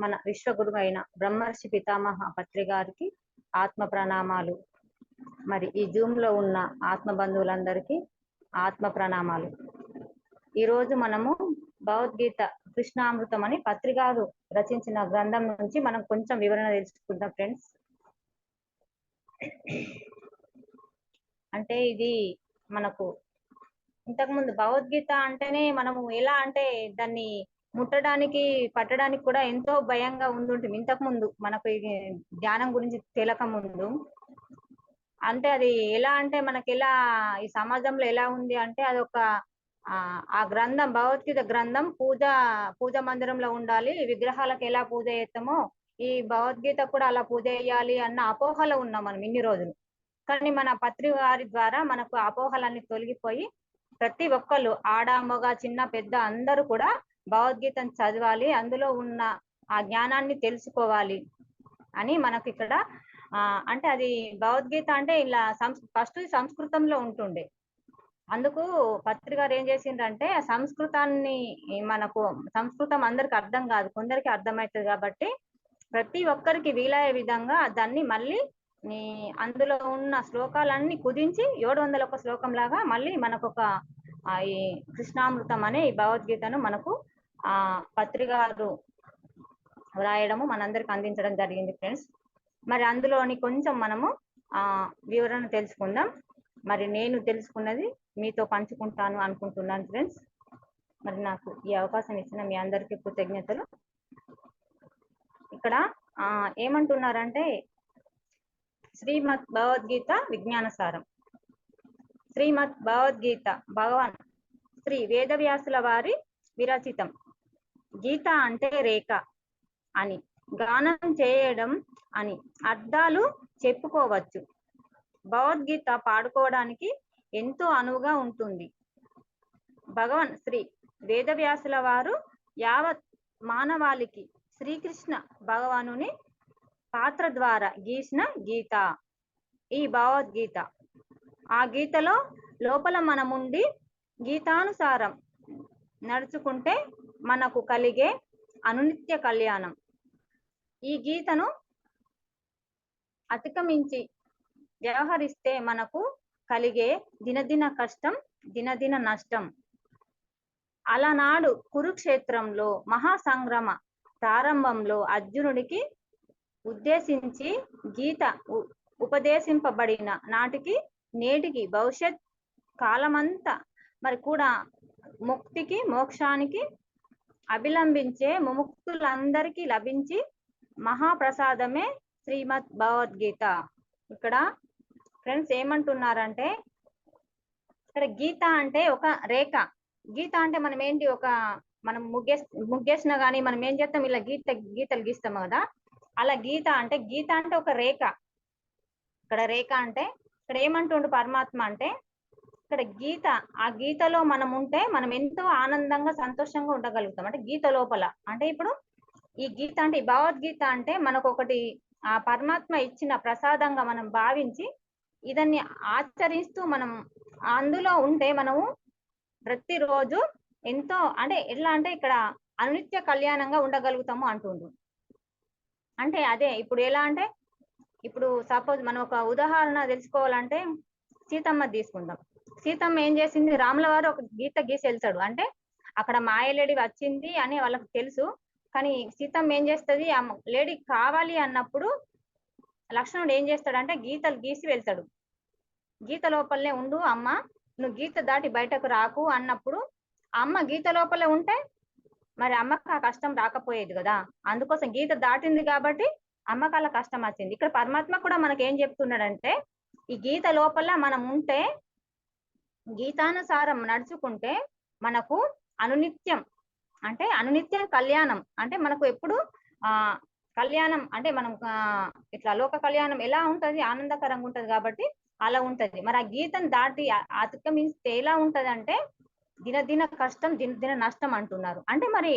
మన విశ్వగురువు అయిన బ్రహ్మర్షి పితామహ పత్రి గారికి ఆత్మ ప్రణామాలు. మరి ఈ జూమ్ లో ఉన్న ఆత్మ బంధువులందరికీ ఆత్మ ప్రణామాలు. ఈరోజు మనము భగవద్గీత కృష్ణామృతం అని పత్రి గారు రచించిన గ్రంథం నుంచి మనం కొంచెం వివరణ తెలుసుకుందాం ఫ్రెండ్స్. అంటే ఇది మనకు ఇంతకుముందు భగవద్గీత అంటేనే మనము ఎలా అంటే దాన్ని ముట్టడానికి పట్టడానికి కూడా ఎంతో భయంగా ఉండుంటుంది. ఇంతకుముందు మనకు ధ్యానం గురించి తెలియక ముందు అంటే అది ఎలా అంటే మనకి ఎలా ఈ సమాజంలో ఎలా ఉంది అంటే అదొక ఆ గ్రంథం భగవద్గీత గ్రంథం పూజ మందిరంలో ఉండాలి, విగ్రహాలకు ఎలా పూజ చేస్తామో ఈ భగవద్గీత కూడా అలా పూజ చేయాలి అన్న అపోహలో ఉన్నాం మనం ఇన్ని రోజులు. కానీ మన పత్రి వారి ద్వారా మనకు అపోహలన్నీ తొలగిపోయి ప్రతి ఒక్కళ్ళు ఆడ మగ చిన్న పెద్ద అందరూ కూడా భగవద్గీతను చదవాలి, అందులో ఉన్న ఆ జ్ఞానాన్ని తెలుసుకోవాలి అని మనకు ఇక్కడ అంటే అది భగవద్గీత అంటే ఇలా ఫస్ట్ సంస్కృతంలో ఉంటుండే. అందుకు పత్రి గారు ఏం చేసిండ్రంటే సంస్కృతాన్ని మనకు సంస్కృతం అందరికి అర్థం కాదు, కొందరికి అర్థమవుతుంది కాబట్టి ప్రతి ఒక్కరికి వీలయ్యే విధంగా దాన్ని మళ్ళీ అందులో ఉన్న శ్లోకాలన్నీ కుదించి 701 శ్లోకం లాగా మళ్ళీ మనకు ఒక ఈ కృష్ణామృతం అనే ఈ భగవద్గీతను మనకు పత్రి గారు వ్రాయడము మనందరికి అందించడం జరిగింది ఫ్రెండ్స్. మరి అందులోని కొంచెం మనము వివరణ తెలుసుకుందాం. మరి నేను తెలుసుకున్నది మీతో పంచుకుంటాను అనుకుంటున్నాను ఫ్రెండ్స్. మరి నాకు ఈ అవకాశం ఇచ్చిన మీ అందరికీ కృతజ్ఞతలు. ఇక్కడ ఏమంటున్నారంటే శ్రీమద్ భగవద్గీత విజ్ఞాన సారం. శ్రీమద్ భగవద్గీత భగవాన్ శ్రీ వేదవ్యాసుల వారి విరచితం. గీత అంటే రేఖ అని, గానం చేయడం అని అర్థాలు చెప్పుకోవచ్చు. భగవద్గీత పాడుకోవడానికి ఎంతో అనువుగా ఉంటుంది. భగవాన్ శ్రీ వేదవ్యాసుల వారు యావత్ మానవాళికి శ్రీకృష్ణ భగవానుని పాత్ర ద్వారా గీసిన గీత ఈ భగవద్గీత. ఆ గీతలో లోపల మనముండి గీతానుసారం నడుచుకుంటే మనకు కలిగే అనునిత్య కళ్యాణం. ఈ గీతను అతిక్రమించి వ్యవహరిస్తే మనకు కలిగే దినదిన కష్టం, దినదిన నష్టం. అలనాడు కురుక్షేత్రంలో మహాసంగ్రమ ప్రారంభంలో అర్జునుడికి ఉద్దేశించి గీత ఉపదేశింపబడిన నాటికి నేటికి భవిష్యత్ కాలమంతా మరి కూడా ముక్తికి మోక్షానికి అభిలంబించే ముముక్తులందరికీ లభించి మహాప్రసాదమే శ్రీమద్ భగవద్గీత. ఇక్కడ ఫ్రెండ్స్ ఏమంటున్నారంటే ఇక్కడ గీత అంటే ఒక రేఖ. గీత అంటే మనం ఏంటి మనం ముగ్గేసినా కానీ మనం ఏం చేస్తాం ఇలా గీతలు గీస్తాం కదా, అలా గీత అంటే ఒక రేఖ. ఇక్కడ రేఖ అంటే ఇక్కడ ఏమంటుండు పరమాత్మ అంటే ఇక్కడ గీత, ఆ గీతలో మనం ఉంటే మనం ఎంతో ఆనందంగా సంతోషంగా ఉండగలుగుతాం. అంటే గీత లోపల అంటే ఇప్పుడు ఈ గీత అంటే ఈ భగవద్గీత అంటే మనకు ఒకటి ఆ పరమాత్మ ఇచ్చిన ప్రసాదంగా మనం భావించి ఇదాన్ని ఆచరిస్తూ మనం అందులో ఉంటే మనము ప్రతిరోజు ఎంతో అంటే ఎట్లా అంటే ఇక్కడ అనునిత్య కళ్యాణంగా ఉండగలుగుతాము అంటుండ్రు. అంటే అదే ఇప్పుడు ఎలా అంటే ఇప్పుడు సపోజ్ మనం ఒక ఉదాహరణ తెలుసుకోవాలంటే సీతమ్మ తీసుకుందాం. సీతమ్మ ఏం చేసింది, రాముల వారు ఒక గీత గీసి వెళ్తాడు అంటే అక్కడ మాయలేడి వచ్చింది అని వాళ్ళకి తెలుసు. కానీ సీతమ్మ ఏం చేస్తుంది, ఆ లేడీ కావాలి అన్నప్పుడు లక్ష్మణుడు ఏం చేస్తాడంటే గీతలు గీసి వెళ్తాడు. గీత లోపలనే ఉండు అమ్మ, నువ్వు గీత దాటి బయటకు రాకు అన్నప్పుడు అమ్మ గీత లోపలే ఉంటే మరి అమ్మకు ఆ కష్టం రాకపోయేది కదా. అందుకోసం గీత దాటింది కాబట్టి అమ్మకు అలా కష్టం వచ్చింది. ఇక్కడ పరమాత్మ కూడా మనకి ఏం చెప్తున్నాడంటే ఈ గీత లోపల మనం ఉంటే గీతానుసారం నడుచుకుంటే మనకు అనునిత్యం అంటే అనునిత్యం కళ్యాణం అంటే మనకు ఎప్పుడు కళ్యాణం అంటే మనం ఇట్లా లోక కళ్యాణం ఎలా ఉంటది, ఆనందకరంగా ఉంటది కాబట్టి అలా ఉంటది. మరి ఆ గీతను దాటి అతిక్రమిస్తే ఎలా ఉంటది అంటే దినదిన కష్టం, దినదిన నష్టం అంటున్నారు. అంటే మరి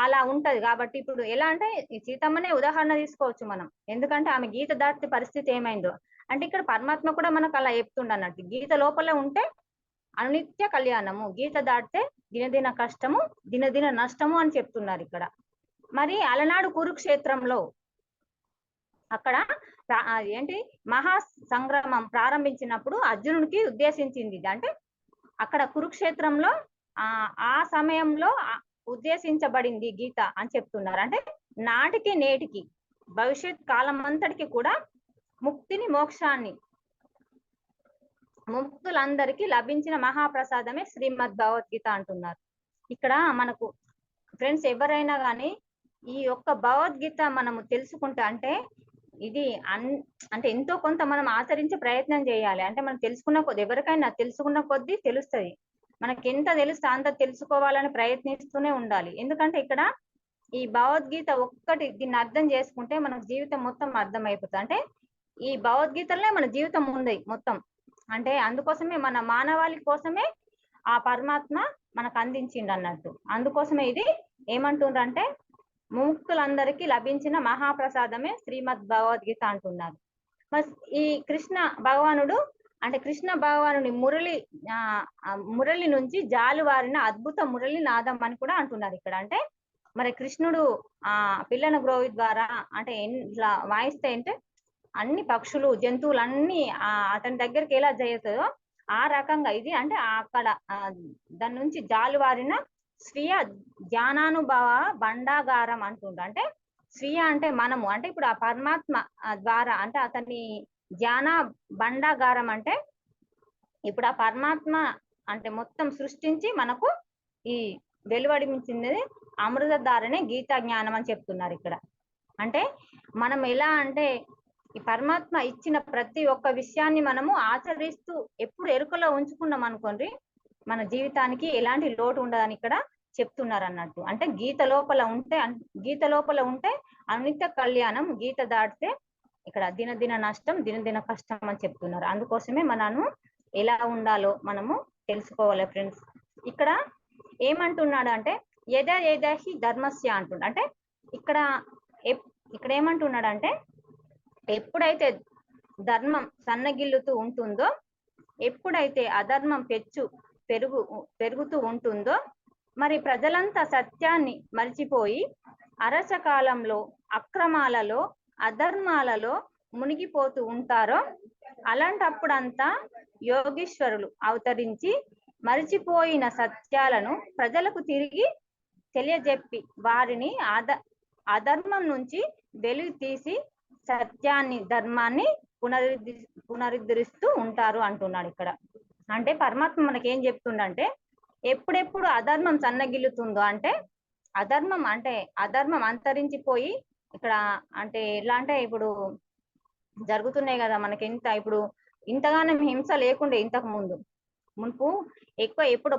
అలా ఉంటది కాబట్టి ఇప్పుడు ఎలా అంటే ఈ సీతమ్మనే ఉదాహరణ తీసుకోవచ్చు మనం, ఎందుకంటే ఆమె గీత దాటితే పరిస్థితి ఏమైందో. అంటే ఇక్కడ పరమాత్మ కూడా మనకు అలా చెప్తుండన్నట్టు గీత లోపల ఉంటే అనునిత్య కళ్యాణము, గీత దాటితే దినదిన కష్టము, దినదిన నష్టము అని చెప్తున్నారు ఇక్కడ. మరి అలనాడు కురుక్షేత్రంలో అక్కడ ఏంటి మహా సంగ్రామం ప్రారంభించినప్పుడు అర్జునుడికి ఉద్దేశించింది అంటే అక్కడ కురుక్షేత్రంలో ఆ సమయంలో ఉద్దేశించబడింది గీత అని చెప్తున్నారు. అంటే నాటికి నేటికి భవిష్యత్ కాలం అంతటికి కూడా ముక్తిని మోక్షాన్ని ముక్తులందరికీ లభించిన మహాప్రసాదమే శ్రీమద్ భగవద్గీత అంటున్నారు. ఇక్కడ మనకు ఫ్రెండ్స్ ఎవరైనా కానీ ఈ యొక్క భగవద్గీత మనము తెలుసుకుంటే అంటే ఇది అంటే ఎంతో కొంత మనం ఆచరించే ప్రయత్నం చేయాలి. అంటే మనం తెలుసుకున్న కొద్ది ఎవరికైనా తెలుసుకున్న కొద్దీ తెలుస్తుంది. మనకి ఎంత తెలుస్తే అంత తెలుసుకోవాలని ప్రయత్నిస్తూనే ఉండాలి. ఎందుకంటే ఇక్కడ ఈ భగవద్గీత ఒక్కటి దీన్ని అర్థం చేసుకుంటే మనకు జీవితం మొత్తం అర్థం అయిపోతుంది. అంటే ఈ భగవద్గీతలోనే మన జీవితం ఉంది మొత్తం. అంటే అందుకోసమే మన మానవాళి కోసమే ఆ పరమాత్మ మనకు అందించిండు అన్నట్టు. అందుకోసమే ఇది ఏమంటుండ్రంటే ముక్తులందరికీ లభించిన మహాప్రసాదమే శ్రీమద్ భగవద్గీత అంటున్నారు. మరి ఈ కృష్ణ భగవానుడు అంటే కృష్ణ భగవానుని మురళి నుంచి జాలువారిన అద్భుత మురళి నాదం అని కూడా అంటున్నారు ఇక్కడ. అంటే మరి కృష్ణుడు పిల్లన గ్రోవి ద్వారా అంటే ఇట్లా వాయిస్తే అంటే అన్ని పక్షులు జంతువులు అన్ని అతని దగ్గరికి ఎలా జరుగుతుందో ఆ రకంగా ఇది అంటే అక్కడ దాని నుంచి జాలువారిన స్వీయ జ్ఞానానుభవ భండాగారం అంటుండ్రు. అంటే స్వీయ అంటే మనము అంటే ఇప్పుడు ఆ పరమాత్మ ద్వారా అంటే అతని జ్ఞాన భండాగారం అంటే ఇప్పుడు ఆ పరమాత్మ అంటే మొత్తం సృష్టించి మనకు ఈ వెలువడించింది అమృతధారనే గీతా జ్ఞానం అని చెప్తున్నారు ఇక్కడ. అంటే మనం ఎలా అంటే ఈ పరమాత్మ ఇచ్చిన ప్రతి ఒక్క విషయాన్ని మనము ఆచరిస్తూ ఎప్పుడు ఎరుకలో ఉంచుకున్నాం అనుకోండి మన జీవితానికి ఎలాంటి లోటు ఉండదని ఇక్కడ చెప్తున్నారు అన్నట్టు. అంటే గీత లోపల ఉంటే అనిత్య కళ్యాణం, గీత దాటితే ఇక్కడ దినదిన నష్టం దినదిన కష్టం అని చెప్తున్నారు. అందుకోసమే మనము ఎలా ఉండాలో మనము తెలుసుకోవాలి ఫ్రెండ్స్. ఇక్కడ ఏమంటున్నాడు అంటే యదహి ధర్మస్య అంటుండ. అంటే ఇక్కడ ఏమంటున్నాడు అంటే ఎప్పుడైతే ధర్మం సన్నగిల్లుతూ ఉంటుందో, ఎప్పుడైతే అధర్మం పెరుగుతూ ఉంటుందో, మరి ప్రజలంతా సత్యాన్ని మరిచిపోయి అరచకాలంలో అక్రమాలలో అధర్మాలలో మునిగిపోతూ ఉంటారో అలాంటప్పుడంతా యోగీశ్వరులు అవతరించి మరిచిపోయిన సత్యాలను ప్రజలకు తిరిగి తెలియజెప్పి వారిని అధర్మం నుంచి వెలుగు తీసి సత్యాన్ని ధర్మాన్ని పునరుద్ధరిస్తూ ఉంటారు అంటున్నాడు ఇక్కడ. అంటే పరమాత్మ మనకి ఏం చెప్తుండంటే ఎప్పుడెప్పుడు అధర్మం సన్నగిల్లుతుందో అంటే అధర్మం అంతరించిపోయి ఇక్కడ అంటే ఎలా అంటే ఇప్పుడు జరుగుతున్నాయి కదా మనకి ఇప్పుడు ఇంతగానం హింస లేకుండే ఇంతకు మునుపు ఎక్కువ ఎప్పుడు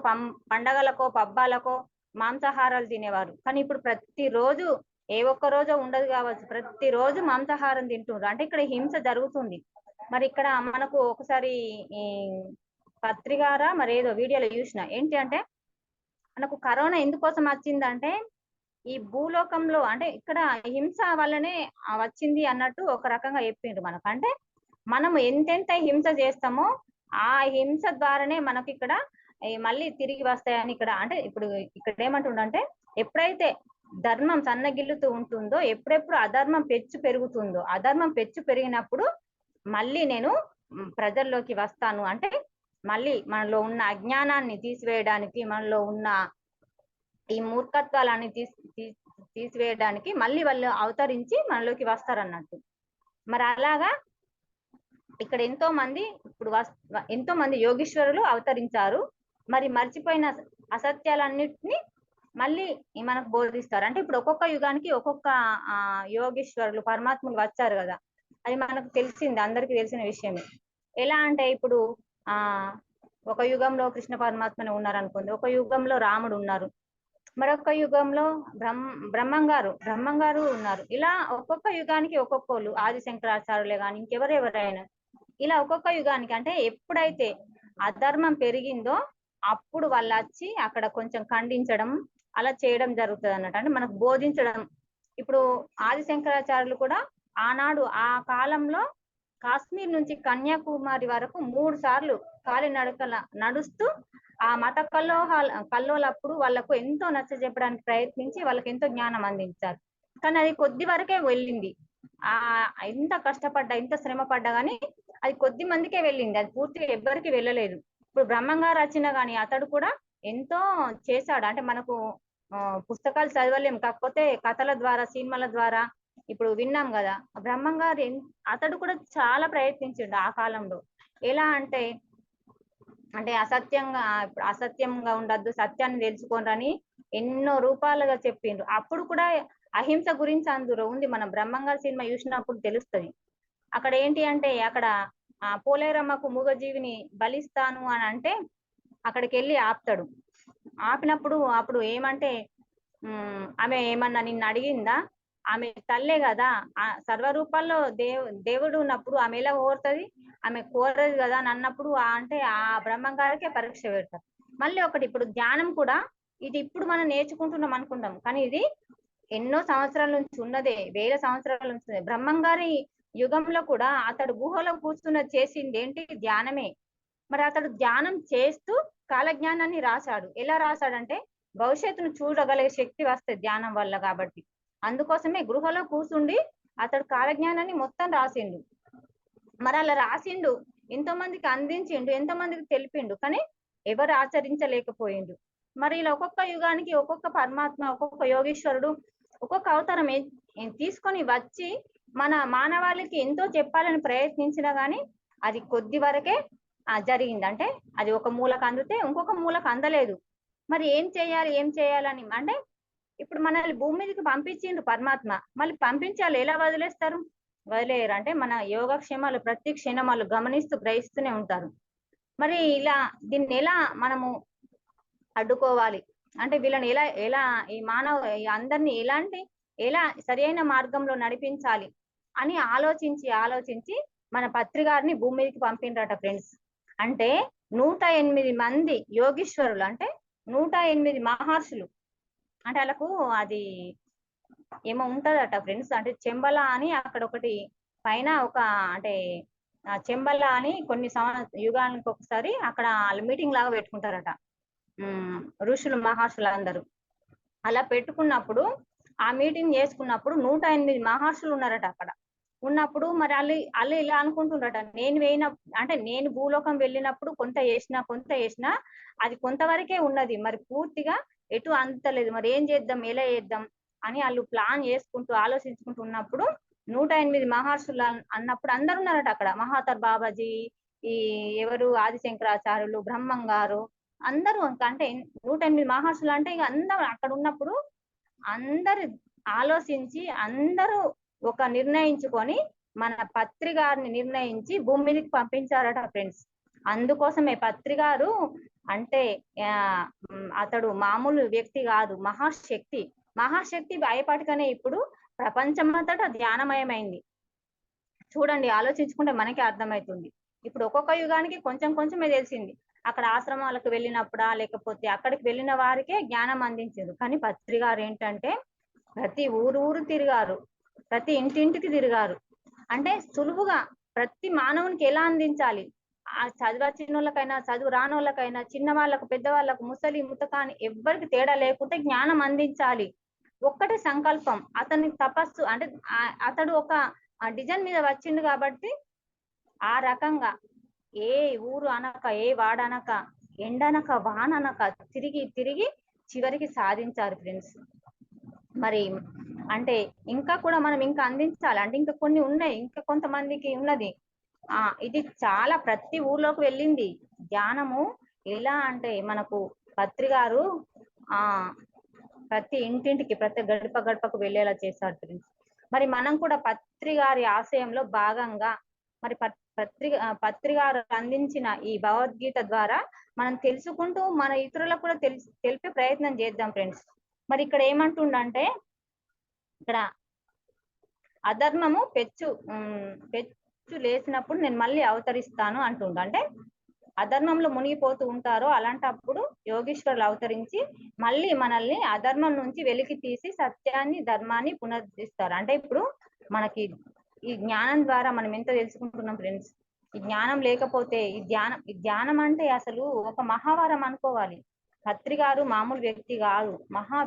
పండగలకో పబ్బాలకో మాంసాహారాలు తినేవారు. కానీ ఇప్పుడు ప్రతిరోజు ఏ ఒక్క రోజు ఉండదు కావచ్చు, ప్రతిరోజు మాంసాహారం తింటున్నారు. అంటే ఇక్కడ హింస జరుగుతుంది. మరి ఇక్కడ మనకు ఒకసారి ఈ పత్రికారా మరి ఏదో వీడియోలో చూసిన ఏంటి అంటే మనకు కరోనా ఎందుకోసం వచ్చిందంటే ఈ భూలోకంలో అంటే ఇక్కడ హింస వల్లనే వచ్చింది అన్నట్టు ఒక రకంగా చెప్పిండ్రు మనకు. అంటే మనం ఎంతెంత హింస చేస్తామో ఆ హింస ద్వారానే మనకి ఇక్కడ మళ్ళీ తిరిగి వస్తాయని ఇక్కడ అంటే ఇప్పుడు ఇక్కడ ఏమంటుండంటే ఎప్పుడైతే ధర్మం సన్నగిల్లుతూ ఉంటుందో, ఎప్పుడెప్పుడు అధర్మం పెరుగుతుందో, అధర్మం పెరిగినప్పుడు మళ్ళీ నేను ప్రజల్లోకి వస్తాను. అంటే మళ్ళీ మనలో ఉన్న అజ్ఞానాన్ని తీసివేయడానికి, మనలో ఉన్న ఈ మూర్ఖత్వాలని తీసివేయడానికి మళ్ళీ వాళ్ళు అవతరించి మనలోకి వస్తారన్నట్టు. మరి అలాగా ఇక్కడ ఎంతో మంది యోగీశ్వరులు అవతరించారు. మరి మర్చిపోయిన అసత్యాలన్నిటిని మళ్ళీ మనకు బోధిస్తారు. అంటే ఇప్పుడు ఒక్కొక్క యుగానికి ఒక్కొక్క యోగీశ్వరులు పరమాత్ములు వచ్చారు కదా, అది మనకు తెలిసింది, అందరికి తెలిసిన విషయమే. ఎలా అంటే ఇప్పుడు ఒక యుగంలో కృష్ణ పరమాత్మని ఉన్నారు అనుకోండి, ఒక యుగంలో రాముడు ఉన్నారు, మరొక యుగంలో బ్రహ్మంగారు ఉన్నారు. ఇలా ఒక్కొక్క యుగానికి ఒక్కొక్కళ్ళు ఆది శంకరాచార్యులే కానీ ఇంకెవరెవరైనా ఇలా ఒక్కొక్క యుగానికి అంటే ఎప్పుడైతే అధర్మం పెరిగిందో అప్పుడు వాళ్ళు వచ్చి అక్కడ కొంచెం ఖండించడం అలా చేయడం జరుగుతుంది అన్నట్టు. అంటే మనకు బోధించడం. ఇప్పుడు ఆది శంకరాచార్యులు కూడా ఆనాడు ఆ కాలంలో కాశ్మీర్ నుంచి కన్యాకుమారి వరకు 3 సార్లు కాలినడకల నడుస్తూ ఆ మత కల్లోలప్పుడు వాళ్ళకు ఎంతో నచ్చ చెప్పడానికి ప్రయత్నించి వాళ్ళకి ఎంతో జ్ఞానం అందించారు. కానీ అది కొద్ది వరకే వెళ్ళింది. ఆ ఎంత కష్టపడ్డా, ఎంత శ్రమ పడ్డా గానీ అది కొద్ది మందికే వెళ్ళింది. అది పూర్తిగా ఎవ్వరికి వెళ్ళలేదు. ఇప్పుడు బ్రహ్మంగారు వచ్చినా గానీ అతడు కూడా ఎంతో చేశాడు. అంటే మనకు పుస్తకాలు చదవలేం. కాకపోతే కథల ద్వారా, సినిమాల ద్వారా ఇప్పుడు విన్నాం కదా. బ్రహ్మంగారు అతడు కూడా చాలా ప్రయత్నించిండు ఆ కాలంలో. ఎలా అంటే అసత్యంగా ఉండద్దు, సత్యాన్ని తెలుసుకోనని ఎన్నో రూపాలుగా చెప్పిండ్రు. అప్పుడు కూడా అహింస గురించి అందులో ఉంది. మనం బ్రహ్మంగారి సినిమా చూసినప్పుడు తెలుస్తది. అక్కడ ఏంటి అంటే అక్కడ పోలేరమ్మకు మూగజీవిని బలిస్తాను అని అంటే అక్కడికి వెళ్ళి ఆపుతాడు. ఆపినప్పుడు అప్పుడు ఏమంటే ఆమె ఏమన్నా నిన్ను అడిగిందా? ఆమె తల్లే కదా, ఆ సర్వరూపాల్లో దేవుడు ఉన్నప్పుడు ఆమె ఎలా కోరుతుంది? ఆమె కోరదు కదా అని అన్నప్పుడు అంటే ఆ బ్రహ్మంగారికే పరీక్ష పెడతారు. మళ్ళీ ఒకటి, ఇప్పుడు ధ్యానం కూడా ఇది ఇప్పుడు మనం నేర్చుకుంటున్నాం అనుకుంటాం, కానీ ఇది ఎన్నో సంవత్సరాల నుంచి ఉన్నదే, వేల సంవత్సరాల నుంచి. బ్రహ్మంగారి యుగంలో కూడా అతడు గుహలో కూర్చున్న చేసింది ఏంటి? ధ్యానమే. మరి అతడు ధ్యానం చేస్తూ కాలజ్ఞానాన్ని రాశాడు. ఎలా రాశాడంటే భవిష్యత్తును చూడగలిగే శక్తి వస్తుంది ధ్యానం వల్ల. కాబట్టి అందుకోసమే గృహలో కూర్చుండి అతడు కాలజ్ఞానాన్ని మొత్తం రాసిండు. మరి అలా రాసిండు, ఎంతో మందికి అందించిండు, ఎంతో మందికి తెలిపిండు, కానీ ఎవరు ఆచరించలేకపోయిండు. మరి ఇలా ఒక్కొక్క యుగానికి ఒక్కొక్క పరమాత్మ, ఒక్కొక్క యోగీశ్వరుడు ఒక్కొక్క అవతారం తీసుకొని వచ్చి మన మానవాళికి ఎంతో చెప్పాలని ప్రయత్నించినా గానీ అది కొద్ది వరకే జరిగింది. అంటే అది ఒక మూలకు అందితే ఇంకొక మూలకు అందలేదు. మరి ఏం చేయాలని అంటే ఇప్పుడు మనల్ని భూమి మీదకి పంపించిండు పరమాత్మ, మళ్ళీ పంపించాలి, ఎలా వదిలేస్తారు? వదిలేయరు. అంటే మన యోగక్షేమాలు ప్రతి క్షణం వాళ్ళు గమనిస్తూ గ్రహిస్తూనే ఉంటారు. మరి ఇలా దీన్ని ఎలా మనము అడ్డుకోవాలి అంటే వీళ్ళని ఎలా ఈ అందరినీ ఎలా సరైన మార్గంలో నడిపించాలి అని ఆలోచించి మన పత్రికారిని భూమి మీదకి పంపిండ్రట ఫ్రెండ్స్. అంటే 108 మంది యోగీశ్వరులు, అంటే 108 మహర్షులు. అంటే వాళ్ళకు అది ఏమో ఉంటదట ఫ్రెండ్స్. అంటే చెంబల అని అక్కడ ఒకటి పైన ఒక అంటే చెంబల అని కొన్ని యుగానికి ఒకసారి అక్కడ వాళ్ళు మీటింగ్ లాగా పెట్టుకుంటారట ఋషులు మహర్షులు అందరూ. అలా పెట్టుకున్నప్పుడు ఆ మీటింగ్ చేసుకున్నప్పుడు 108 మహర్షులు ఉన్నారట అక్కడ. ఉన్నప్పుడు మరి వాళ్ళు ఇలా అనుకుంటుండట, నేను భూలోకం వెళ్ళినప్పుడు కొంత చేసినా అది కొంతవరకే ఉన్నది, మరి పూర్తిగా ఎటు అంతలేదు, మరి ఏం చేద్దాం, ఎలా చేద్దాం అని వాళ్ళు ప్లాన్ చేసుకుంటూ ఆలోచించుకుంటూ ఉన్నప్పుడు 108 మహర్షులు అన్నప్పుడు అందరు ఉన్నారట అక్కడ. మహాతర్ బాబాజీ, ఈ ఎవరు ఆదిశంకరాచార్యులు, బ్రహ్మంగారు, అందరూ. అంటే 108 మహర్షులు అంటే ఇక అందరూ అక్కడ ఉన్నప్పుడు అందరు ఆలోచించి అందరూ ఒక నిర్ణయించుకొని మన పత్రికారిని నిర్ణయించి భూమి మీదకి పంపించారట ఫ్రెండ్స్. అందుకోసమే పత్రికారు అంటే అతడు మామూలు వ్యక్తి కాదు, మహాశక్తి భయపడకనే ఇప్పుడు ప్రపంచమంతటా ధ్యానమయమైంది. చూడండి, ఆలోచించుకుంటే మనకే అర్థమవుతుంది. ఇప్పుడు ఒక్కొక్క యుగానికి కొంచెం కొంచెమే తెలిసింది. అక్కడ ఆశ్రమాలకు వెళ్ళినప్పుడా లేకపోతే అక్కడికి వెళ్ళిన వారికే జ్ఞానం అందించారు. కానీ పత్రికారు ఏంటంటే ప్రతి ఊరు తిరిగారు, ప్రతి ఇంటింటికి తిరిగారు. అంటే సులువుగా ప్రతి మానవునికి ఎలా అందించాలి, ఆ చదువు వచ్చిన వాళ్ళకైనా చదువు రాని వాళ్ళకైనా, చిన్న వాళ్ళకు పెద్దవాళ్ళకు, ముసలి ముతకాని ఎవ్వరికి తేడా లేకుండా జ్ఞానం అందించాలి. ఒక్కటే సంకల్పం. అతని తపస్సు అంటే అతడు ఒక డిజైన్ మీద వచ్చిండు కాబట్టి ఆ రకంగా ఏ ఊరు అనక, ఏ వాడనక, ఎండనక, వాననక తిరిగి చివరికి సాధించారు ఫ్రెండ్స్. మరి అంటే ఇంకా కూడా మనం ఇంకా అందించాలి అంటే ఇంకా కొన్ని ఉన్నాయి, ఇంకా కొంతమందికి ఉన్నది. ఇది చాలా ప్రతి ఊర్లోకి వెళ్ళింది ధ్యానము. ఎలా అంటే మనకు పత్రికారు ప్రతి ఇంటింటికి, ప్రతి గడపకు వెళ్ళేలా చేశారు ఫ్రెండ్స్. మరి మనం కూడా పత్రికారి ఆశయంలో భాగంగా మరి పత్రికారు అందించిన ఈ భగవద్గీత ద్వారా మనం తెలుసుకుంటూ మన ఇతరులకు కూడా తెలిపే ప్రయత్నం చేద్దాం ఫ్రెండ్స్. మరి ఇక్కడ ఏమంటుండంటే ఇక్కడ అధర్మము పెచ్చు లేచినప్పుడు నేను మళ్ళీ అవతరిస్తాను అంటుండ. అంటే అధర్మంలో మునిగిపోతూ ఉంటారో అలాంటప్పుడు యోగీశ్వరులు అవతరించి మళ్ళీ మనల్ని అధర్మం నుంచి వెలికి తీసి సత్యాన్ని, ధర్మాన్ని పునరుద్ధరిస్తారు. అంటే ఇప్పుడు మనకి ఈ జ్ఞానం ద్వారా మనం ఎంత తెలుసుకుంటున్నాం ఫ్రెండ్స్. ఈ జ్ఞానం లేకపోతే ఈ ధ్యానం అంటే అసలు ఒక మహావరం అనుకోవాలి. పత్రి గారు మామూలు వ్యక్తి కాదు, మహా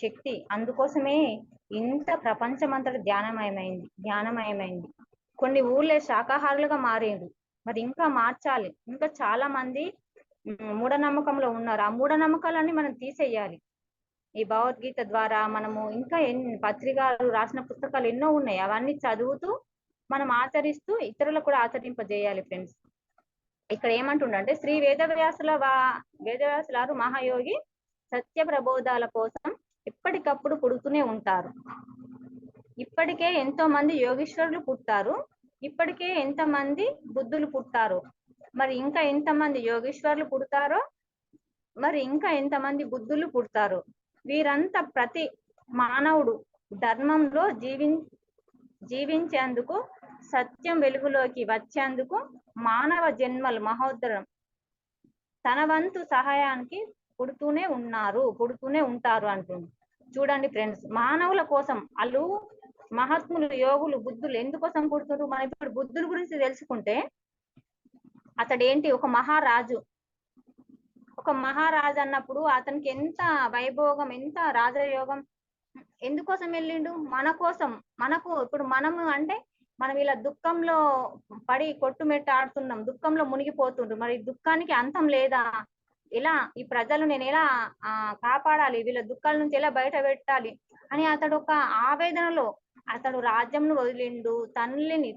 శక్తి. అందుకోసమే ఇంత ప్రపంచమంతట ధ్యానమయమైంది. కొన్ని ఊళ్ళే శాకాహారులుగా మారేరు. మరి ఇంకా మార్చాలి. ఇంకా చాలా మంది మూఢనమ్మకంలో ఉన్నారు. ఆ మూఢనమ్మకాలన్నీ మనం తీసేయాలి. ఈ భగవద్గీత ద్వారా మనము ఇంకా పత్రి గారు రాసిన పుస్తకాలు ఎన్నో ఉన్నాయి. అవన్నీ చదువుతూ మనం ఆచరిస్తూ ఇతరులకు కూడా ఆచరింపజేయాలి ఫ్రెండ్స్. ఇక్కడ ఏమంటుండంటే శ్రీ వేదవ్యాసులారు మహాయోగి సత్య ప్రబోధాల కోసం ఎప్పటికప్పుడు పుడుతూనే ఉంటారు. ఇప్పటికే ఎంతో మంది యోగీశ్వరులు పుట్టారు. ఇప్పటికే ఎంతమంది బుద్ధులు పుట్టారు. మరి ఇంకా ఎంతమంది యోగీశ్వరులు పుడతారో, మరి ఇంకా ఎంతమంది బుద్ధులు పుడతారు. వీరంతా ప్రతి మానవుడు ధర్మంలో జీవించేందుకు, సత్యం వెలుగులోకి వచ్చేందుకు మానవ జన్మలు మహోద్ధరం తన వంతు సహాయానికి పుడుతూనే ఉంటారు అంటుంది. చూడండి ఫ్రెండ్స్, మానవుల కోసం వాళ్ళు మహాత్ములు, యోగులు, బుద్ధులు ఎందుకోసం పుడుతున్నారు? మనం ఇప్పుడు బుద్ధుల గురించి తెలుసుకుంటే అతడేంటి, ఒక మహారాజు అన్నప్పుడు అతనికి ఎంత వైభోగం, ఎంత రాజయోగం. ఎందుకోసం వెళ్ళిండు? మన కోసం. ఇప్పుడు మనము అంటే మనం ఇలా దుఃఖంలో పడి కొట్టుమెట్టాడుతున్నాం, దుఃఖంలో మునిగిపోతుండ్రు. మరి దుఃఖానికి అంతం లేదా? ఎలా ఈ ప్రజలు నేను ఎలా కాపాడాలి, వీళ్ళ దుఃఖాల నుంచి ఎలా బయట పెట్టాలి అని అతడు ఒక ఆవేదనలో అతడు రాజ్యంను వదిలిండు, తండ్రిని,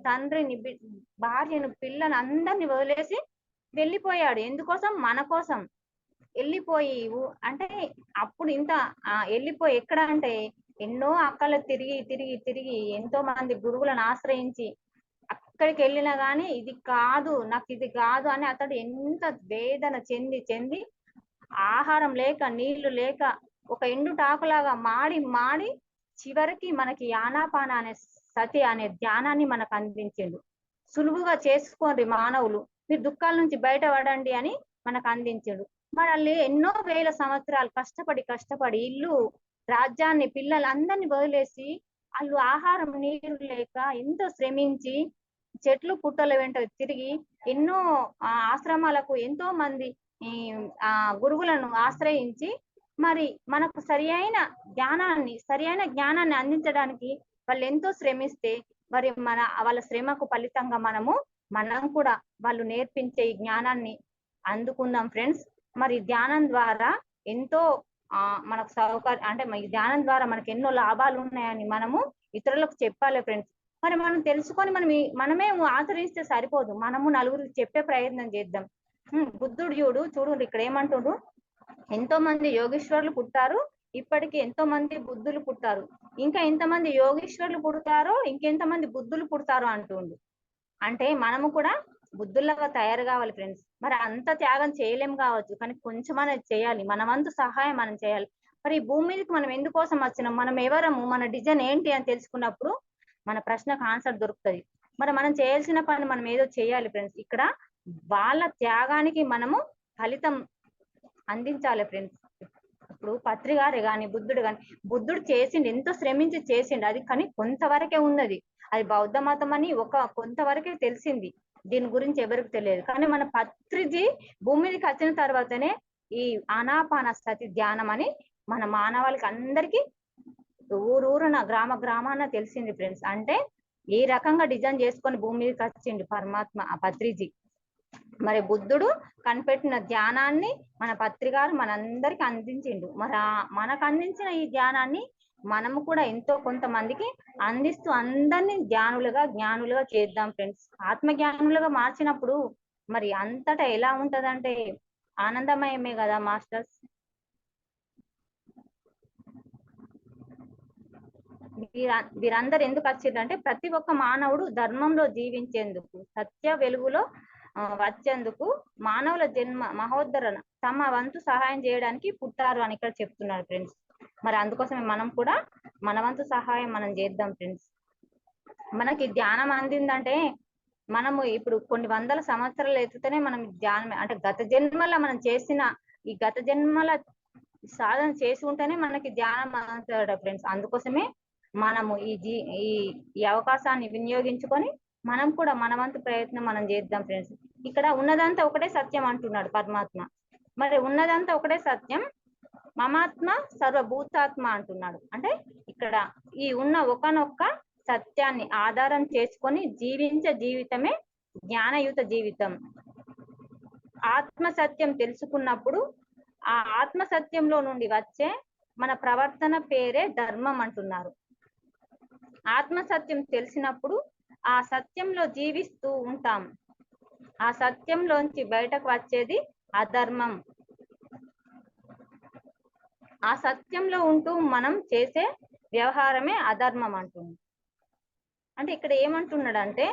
భార్యను, పిల్లని అందరిని వదిలేసి వెళ్ళిపోయాడు. ఎందుకోసం? మన కోసం వెళ్ళిపోయి. అంటే అప్పుడు ఇంత వెళ్ళిపోయి ఎక్కడ అంటే ఎన్నో అక్కలు తిరిగి ఎంతో మంది గురువులను ఆశ్రయించి అక్కడికి వెళ్ళినా గానీ నాకు ఇది కాదు అని అతడు ఎంత వేదన చెంది ఆహారం లేక, నీళ్లు లేక, ఒక ఎండుటాకులాగా మాడి చివరికి మనకి ఆనాపాన అనే సతి అనే ధ్యానాన్ని మనకు అందించిండు. సులువుగా చేసుకోండి మానవులు, మీరు దుఃఖాల నుంచి బయటపడండి అని మనకు అందించాడు. మనల్ని ఎన్నో వేల సంవత్సరాలు కష్టపడి ఇల్లు, రాజ్యాన్ని, పిల్లలందరినీ వదిలేసి వాళ్ళు ఆహారం, నీరు లేక ఎంతో శ్రమించి చెట్లు పుట్టల వెంట తిరిగి ఎన్నో ఆశ్రమాలకు ఎంతో మంది గురువులను ఆశ్రయించి మరి మనకు సరియైన జ్ఞానాన్ని అందించడానికి వాళ్ళు ఎంతో శ్రమిస్తే మరి వాళ్ళ శ్రమకు ఫలితంగా మనం కూడా వాళ్ళు నేర్పించే ఈ జ్ఞానాన్ని అందుకుందాం ఫ్రెండ్స్. మరి ధ్యానం ద్వారా ఎంతో మనకు సౌకర్యం, అంటే ఈ ధ్యానం ద్వారా మనకు ఎన్నో లాభాలు ఉన్నాయని మనము ఇతరులకు చెప్పాలి ఫ్రెండ్స్. మరి మనం తెలుసుకొని మనమే ఆచరిస్తే సరిపోదు, మనము నలుగురికి చెప్పే ప్రయత్నం చేద్దాం. బుద్ధుడు చూడు ఇక్కడ ఏమంటుండ్రు, ఎంతో మంది యోగేశ్వరులు పుట్టారు, ఇప్పటికి ఎంతో మంది బుద్ధులు పుట్టారు, ఇంకా ఎంతమంది యోగేశ్వరులు పుడతారో ఇంకెంతమంది బుద్ధులు పుడతారో అంటుండు. అంటే మనము కూడా బుద్ధుల్లాగా తయారు కావాలి ఫ్రెండ్స్. మరి అంత త్యాగం చేయలేం కావచ్చు, కానీ కొంచెం అనేది చేయాలి, మన వంతు సహాయం మనం చేయాలి. మరి ఈ భూమి మీదకి మనం ఎందుకోసం వచ్చినాం, మనం ఎవరము, మన డిజైన్ ఏంటి అని తెలుసుకున్నప్పుడు మన ప్రశ్నకు ఆన్సర్ దొరుకుతుంది. మరి మనం చేయాల్సిన పని మనం ఏదో చేయాలి ఫ్రెండ్స్. ఇక్కడ వాళ్ళ త్యాగానికి మనము ఫలితం అందించాలి ఫ్రెండ్స్. ఇప్పుడు పత్రి గారే కానీ, బుద్ధుడు చేసిండు, ఎంతో శ్రమించి చేసిండు, అది కానీ కొంతవరకే ఉన్నది. అది బౌద్ధ మతం అని కొంతవరకే తెలిసింది, దీని గురించి ఎవరికి తెలియదు. కానీ మన పత్రిజీ భూమి మీదకి వచ్చిన తర్వాతనే ఈ ఆనాపాన సతి ధ్యానం అని మన మానవాళికి అందరికీ ఊరూరున గ్రామాన తెలిసింది ఫ్రెండ్స్. అంటే ఈ రకంగా డిజైన్ చేసుకొని భూమి మీదకి వచ్చిండు పరమాత్మ ఆ పత్రిజీ. మరి బుద్ధుడు కనిపెట్టిన ధ్యానాన్ని మన పత్రికారు మనందరికి అందించిండు. మరి మనకు అందించిన ఈ ధ్యానాన్ని మనము కూడా ఎంతో కొంతమందికి అందిస్తూ అందరినీ జ్ఞానులుగా చేద్దాం ఫ్రెండ్స్. ఆత్మ జ్ఞానులుగా మార్చినప్పుడు మరి అంతటా ఎలా ఉంటదంటే ఆనందమయమే కదా మాస్టర్స్. వీరందరూ ఎందుకు వచ్చిందంటే ప్రతి ఒక్క మానవుడు ధర్మంలో జీవించేందుకు, సత్య వెలుగులో వచ్చేందుకు, మానవుల జన్మ మహోద్ధరణ తమ వంతు సహాయం చేయడానికి పుట్టారు అని ఇక్కడ చెప్తున్నారు ఫ్రెండ్స్. మరి అందుకోసమే మనం కూడా మన వంతు సహాయం మనం చేద్దాం ఫ్రెండ్స్. మనకి ధ్యానం అందిందంటే మనము ఇప్పుడు కొన్ని వందల సంవత్సరాలు ఎత్తుతేనే మనం ధ్యానం, అంటే గత జన్మల మనం చేసిన ఈ గత జన్మల సాధన చేసి ఉంటేనే మనకి ధ్యానం అంటాడు ఫ్రెండ్స్. అందుకోసమే మనము ఈ అవకాశాన్ని వినియోగించుకొని మనం కూడా మన వంతు ప్రయత్నం మనం చేద్దాం ఫ్రెండ్స్. ఇక్కడ ఉన్నదంతా ఒకటే సత్యం అంటున్నాడు పరమాత్మ. మరి ఉన్నదంతా ఒకటే సత్యం, మమాత్మ సర్వభూతాత్మ అంటున్నాడు. అంటే ఇక్కడ ఈ ఉన్న ఒకనొక్క సత్యాన్ని ఆధారం చేసుకొని జీవించే జీవితమే జ్ఞానయుత జీవితం. ఆత్మ సత్యం తెలుసుకున్నప్పుడు ఆ ఆత్మ సత్యంలో నుండి వచ్చే మన ప్రవర్తన పేరే ధర్మం అంటున్నారు. ఆత్మ సత్యం తెలిసినప్పుడు ఆ సత్యంలో జీవిస్తూ ఉంటాం. ఆ సత్యంలోంచి బయటకు వచ్చేది అధర్మం. ఆ సత్యంలో ఉంటూ మనం చేసే వ్యవహారమే అధర్మం అంటుంది. అంటే ఇక్కడ ఏమంటున్నాడంటే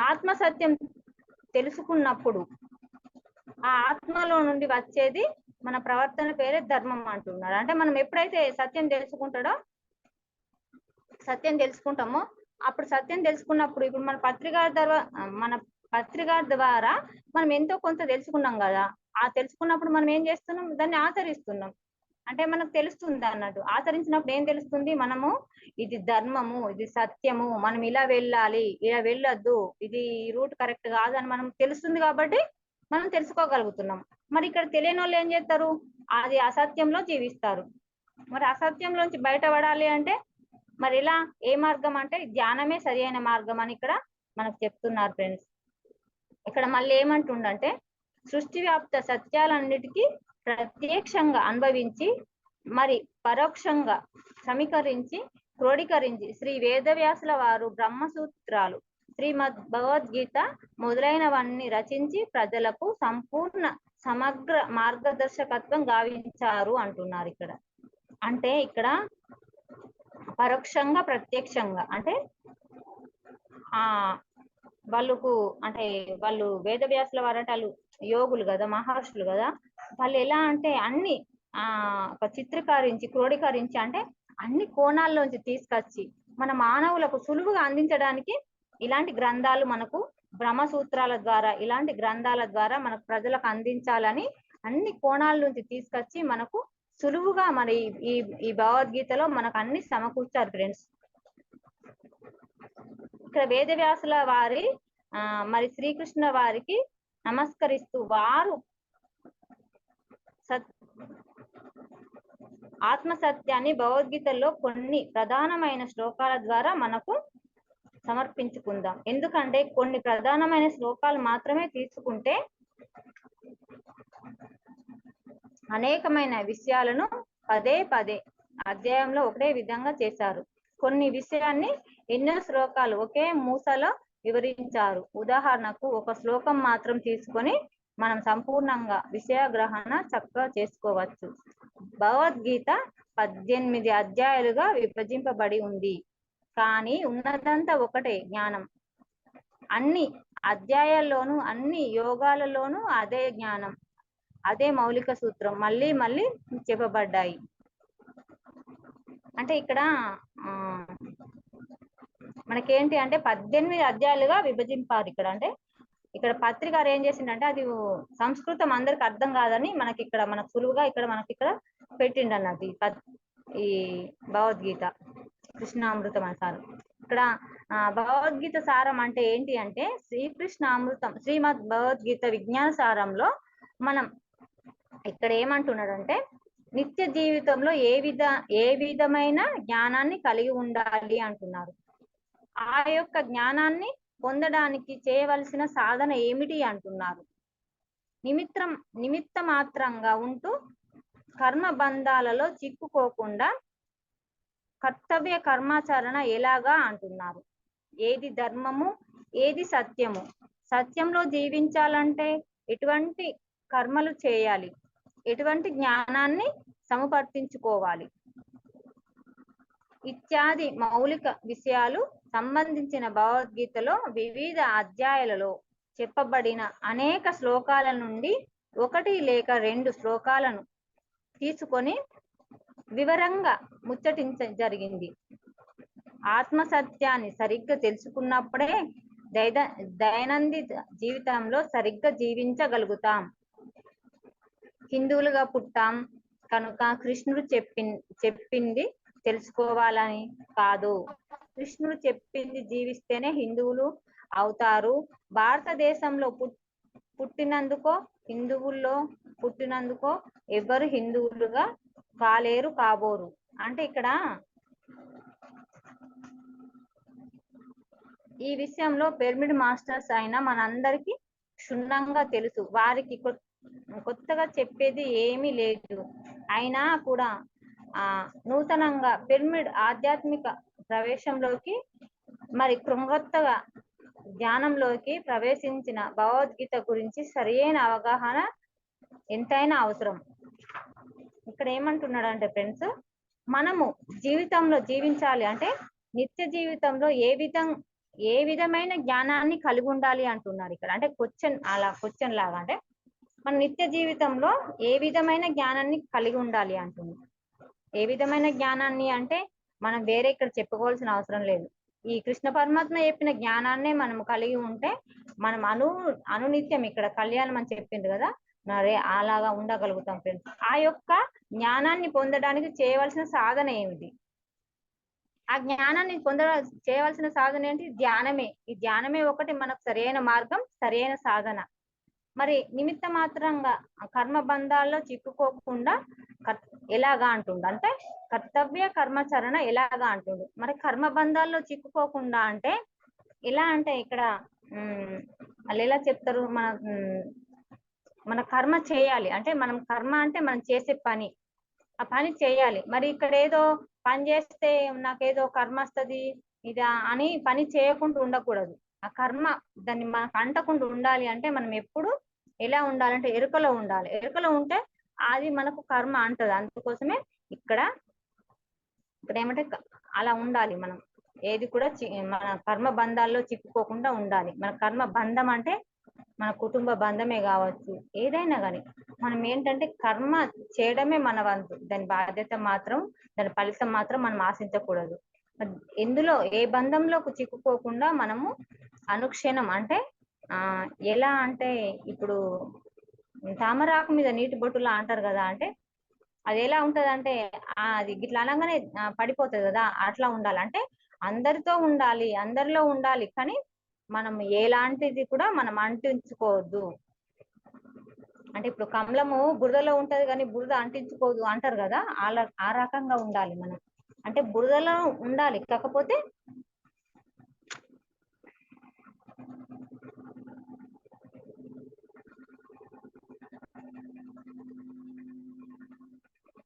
ఆత్మ సత్యం తెలుసుకున్నప్పుడు ఆ ఆత్మలో నుండి వచ్చేది మన ప్రవర్తన పేరే ధర్మం అంటున్నాడు. అంటే మనం ఎప్పుడైతే సత్యం తెలుసుకుంటామో అప్పుడు సత్యం తెలుసుకున్నప్పుడు ఇప్పుడు మన పత్రిక ద్వారా మనం ఎంతో కొంత తెలుసుకున్నాం కదా. ఆ తెలుసుకున్నప్పుడు మనం ఏం చేస్తున్నాం, దాన్ని ఆచరిస్తున్నాం. అంటే మనకు తెలుస్తుంది అన్నట్టు. ఆచరించినప్పుడు ఏం తెలుస్తుంది, మనము ఇది ధర్మము, ఇది సత్యము, మనం ఇలా వెళ్ళాలి, ఇలా వెళ్ళొద్దు, ఇది రూట్ కరెక్ట్ కాదు అని మనం తెలుస్తుంది కాబట్టి మనం తెలుసుకోగలుగుతున్నాం. మరి ఇక్కడ తెలియని వాళ్ళు ఏం చేస్తారు, అది అసత్యంలో జీవిస్తారు. మరి అసత్యంలోంచి బయటపడాలి అంటే మరి ఇలా ఏ మార్గం అంటే ధ్యానమే సరి అయిన మార్గం అని ఇక్కడ మనకు చెప్తున్నారు ఫ్రెండ్స్. ఇక్కడ మళ్ళీ ఏమంటుండంటే సృష్టి వ్యాప్త సత్యాలన్నిటికీ ప్రత్యక్షంగా అనుభవించి మరి పరోక్షంగా సమీకరించి క్రోడీకరించి శ్రీ వేదవ్యాసుల వారు బ్రహ్మసూత్రాలు, శ్రీమద్ భగవద్గీత మొదలైనవన్నీ రచించి ప్రజలకు సంపూర్ణ సమగ్ర మార్గదర్శకత్వం గావించారు అంటున్నారు ఇక్కడ. అంటే ఇక్కడ పరోక్షంగా ప్రత్యక్షంగా అంటే వాళ్ళు వేదవ్యాసుల వారు అంటే వాళ్ళు యోగులు కదా, మహర్షులు కదా. వాళ్ళు ఎలా అంటే అన్ని చిత్రీకరించి క్రోడీకరించి అంటే అన్ని కోణాల్లోంచి తీసుకొచ్చి మన మానవులకు సులువుగా అందించడానికి ఇలాంటి గ్రంథాలు మనకు బ్రహ్మసూత్రాల ద్వారా, ఇలాంటి గ్రంథాల ద్వారా మనకు ప్రజలకు అందించాలని అన్ని కోణాల నుంచి తీసుకొచ్చి మనకు సులువుగా మరి ఈ భగవద్గీతలో మనకు అన్ని సమకూర్చారు ఫ్రెండ్స్. ఇక్కడ వేదవ్యాసుల వారి మరి శ్రీకృష్ణ వారికి నమస్కరిస్తూ వారు ఆత్మ సత్యాన్ని భగవద్గీతలో కొన్ని ప్రధానమైన శ్లోకాల ద్వారా మనకు సమర్పించుకుందాం. ఎందుకంటే కొన్ని ప్రధానమైన శ్లోకాలు మాత్రమే తీసుకుంటే అనేకమైన విషయాలను పదే అధ్యాయంలో ఒకే విధంగా చేశారు. కొన్ని విషయాన్ని ఎన్నో శ్లోకాలు ఒకే మూసలో వివరించారు. ఉదాహరణకు ఒక శ్లోకం మాత్రం తీసుకొని మనం సంపూర్ణంగా విషయగ్రహణ చక్కగా చేసుకోవచ్చు. భగవద్గీత 18 అధ్యాయాలుగా విభజింపబడి ఉంది. కానీ ఉన్నదంతా ఒకటే జ్ఞానం. అన్ని అధ్యాయాల్లోనూ అన్ని యోగాలలోనూ అదే జ్ఞానం, అదే మౌలిక సూత్రం మళ్ళీ చెప్పబడ్డాయి. అంటే ఇక్కడ మనకేంటి అంటే 18 అధ్యాయాలుగా విభజింపారు ఇక్కడ. అంటే ఇక్కడ పత్రిక ఏం చేసిందంటే అది సంస్కృతం అందరికి అర్థం కాదని మనకి ఇక్కడ మనకు సులువుగా ఇక్కడ పెట్టిండు అన్నది ఈ భగవద్గీత కృష్ణామృతం అంటారు. ఇక్కడ భగవద్గీత సారం అంటే ఏంటి అంటే శ్రీకృష్ణామృతం, శ్రీమద్ భగవద్గీత విజ్ఞాన సారంలో మనం ఇక్కడ ఏమంటున్నాడంటే నిత్య జీవితంలో ఏ విధమైన జ్ఞానాన్ని కలిగి ఉండాలి అంటున్నారు. ఆ యొక్క జ్ఞానాన్ని పొందడానికి చేయవలసిన సాధన ఏమిటి అంటున్నారు. నిమిత్త మాత్రంగా ఉంటూ కర్మ బంధాలలో చిక్కుకోకుండా కర్తవ్య కర్మాచరణ ఎలాగా అంటున్నారు. ఏది ధర్మము, ఏది సత్యము, సత్యంలో జీవించాలంటే ఎటువంటి కర్మలు చేయాలి, ఎటువంటి జ్ఞానాన్ని సముపార్జించుకోవాలి ఇత్యాది మౌలిక విషయాలు సంబంధించిన భగవద్గీతలో వివిధ అధ్యాయాలలో చెప్పబడిన అనేక శ్లోకాల నుండి 1 లేక 2 శ్లోకాలను తీసుకొని వివరంగా ముచ్చటించ జరిగింది. ఆత్మ సత్యాన్ని సరిగ్గా తెలుసుకున్నప్పుడే దైనందిన జీవితంలో సరిగ్గా జీవించగలుగుతాం. హిందువులుగా పుట్టాం కనుక కృష్ణుడు చెప్పింది తెలుసుకోవాలని కాదు, కృష్ణుడు చెప్పింది జీవిస్తేనే హిందువులు అవుతారు. భారతదేశంలో పుట్టినందుకో హిందువుల్లో పుట్టినందుకో ఎవరు హిందువులుగా కాలేరు కాబోరు. అంటే ఇక్కడ ఈ విషయంలో పిరమిడ్ మాస్టర్స్ అయినా మనందరికీ క్షుణ్ణంగా తెలుసు. వారికి కొత్తగా చెప్పేది ఏమీ లేదు. అయినా కూడా నూతనంగా పిరమిడ్ ఆధ్యాత్మిక ప్రవేశంలోకి మరి కృంగొత్తగా ధ్యానంలోకి ప్రవేశించిన భగవద్గీత గురించి సరైన అవగాహన ఎంతైనా అవసరం. ఇక్కడ ఏమంటున్నాడు అంటే ఫ్రెండ్స్, మనము జీవితంలో జీవించాలి అంటే నిత్య జీవితంలో ఏ విధమైన జ్ఞానాన్ని కలిగి ఉండాలి అంటున్నారు ఇక్కడ. అంటే క్వశ్చన్ లాగా, అంటే మన నిత్య జీవితంలో ఏ విధమైన జ్ఞానాన్ని కలిగి ఉండాలి అంటున్నారు. ఏ విధమైన జ్ఞానాన్ని అంటే మనం వేరే ఇక్కడ చెప్పుకోవాల్సిన అవసరం లేదు. ఈ కృష్ణ పరమాత్మ చెప్పిన జ్ఞానాన్నే మనం కలిగి ఉంటే మనం అనునిత్యం ఇక్కడ కళ్యాణం అని చెప్పింది కదా, మరి అలాగా ఉండగలుగుతాం ఫ్రెండ్స్. ఆ యొక్క జ్ఞానాన్ని పొందడానికి చేయవలసిన సాధన ఏమిటి? ఆ జ్ఞానాన్ని చేయవలసిన సాధన ఏంటి? ధ్యానమే. ఈ ధ్యానమే ఒకటి మనకు సరైన మార్గం, సరైన సాధన. మరి నిమిత్త మాత్రంగా కర్మ బంధాల్లో చిక్కుకోకుండా ఎలాగా అంటుండు అంటే కర్తవ్య కర్మచరణ ఎలాగా అంటుండు. మరి కర్మ బంధాల్లో చిక్కుకోకుండా అంటే ఎలా అంటే ఇక్కడ వాళ్ళు ఎలా చెప్తారు, మన కర్మ చేయాలి అంటే మనం కర్మ అంటే మనం చేసే పని, ఆ పని చేయాలి. మరి ఇక్కడ ఏదో పని చేస్తే నాకేదో కర్మ వస్తుంది ఇదా అని పని చేయకుండా ఉండకూడదు. ఆ కర్మ దాన్ని మనకు అంటకుండా ఉండాలి అంటే మనం ఎప్పుడు ఎలా ఉండాలంటే ఎరుకలో ఉండాలి. ఎరుకలో ఉంటే అది మనకు కర్మ అంటది. అందుకోసమే ఇక్కడ ఏమంటే అలా ఉండాలి. మనం ఏది కూడా మన కర్మ బంధాల్లో చిక్కుకోకుండా ఉండాలి. మన కర్మ బంధం అంటే మన కుటుంబ బంధమే కావచ్చు, ఏదైనా కానీ మనం ఏంటంటే కర్మ చేయడమే మన వంతు. దాని బాధ్యత మాత్రం, దాని ఫలితం మాత్రం మనం ఆశించకూడదు. ఎందులో ఏ బంధంలోకి చిక్కుకోకుండా మనము అనుక్షణం అంటే ఎలా అంటే ఇప్పుడు తామరాకు మీద నీటి బొట్టులా అంటారు కదా, అంటే అది ఎలా ఉంటది అంటే అది ఇట్లా అనగానే పడిపోతుంది కదా, అట్లా ఉండాలి. అంటే అందరితో ఉండాలి, అందరిలో ఉండాలి, కానీ మనం ఎలాంటిది కూడా మనం అంటించుకోవద్దు. అంటే ఇప్పుడు కమలము బురదలో ఉంటది కానీ బురద అంటించుకోదు అంటారు కదా, ఆ రకంగా ఉండాలి మనం. అంటే బురదలో ఉండాలి, కాకపోతే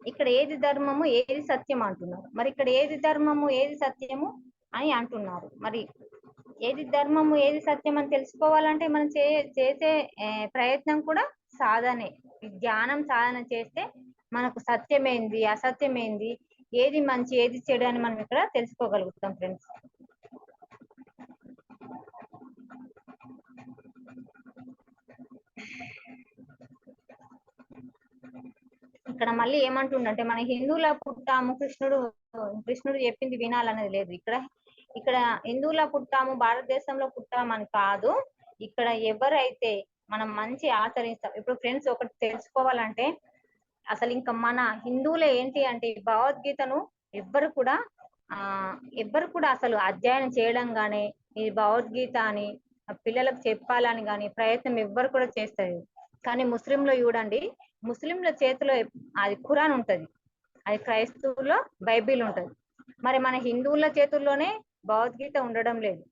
ఇక్కడ ఏది ధర్మము ఏది సత్యం అంటున్నారు. మరి ఇక్కడ ఏది ధర్మము ఏది సత్యము అని అంటున్నారు. మరి ఏది ధర్మము ఏది సత్యం అని తెలుసుకోవాలంటే మనం చేసే ప్రయత్నం కూడా సాధనే. ధ్యానం సాధన చేస్తే మనకు సత్యమేంది అసత్యమేంది, ఏది మంచి ఏది చెడు అని మనం ఇక్కడ తెలుసుకోగలుగుతాం ఫ్రెండ్స్. ఇక్కడ మళ్ళీ ఏమంటుండంటే మన హిందువుల పుట్టాము, కృష్ణుడు చెప్పింది వినాలనేది లేదు. ఇక్కడ హిందువుల పుట్టాము, భారతదేశంలో పుట్టామని కాదు. ఇక్కడ ఎవరైతే మనం మంచి ఆచరిస్తాం. ఇప్పుడు ఫ్రెండ్స్ ఒకటి తెలుసుకోవాలంటే అసలు ఇంకా మన హిందువులే ఏంటి అంటే భగవద్గీతను ఎవ్వరు కూడా అసలు అధ్యయనం చేయడం గానీ ఈ భగవద్గీత అని పిల్లలకు చెప్పాలని గాని ప్రయత్నం ఎవ్వరు కూడా చేస్తారు. కానీ ముస్లింలో చూడండి, ముస్లింల చేతిలో అది ఖురాన్ ఉంటది, అది క్రైస్తవుల్లో బైబిల్ ఉంటది. మరి మన హిందువుల చేతుల్లోనే భగవద్గీత ఉండడం లేదు.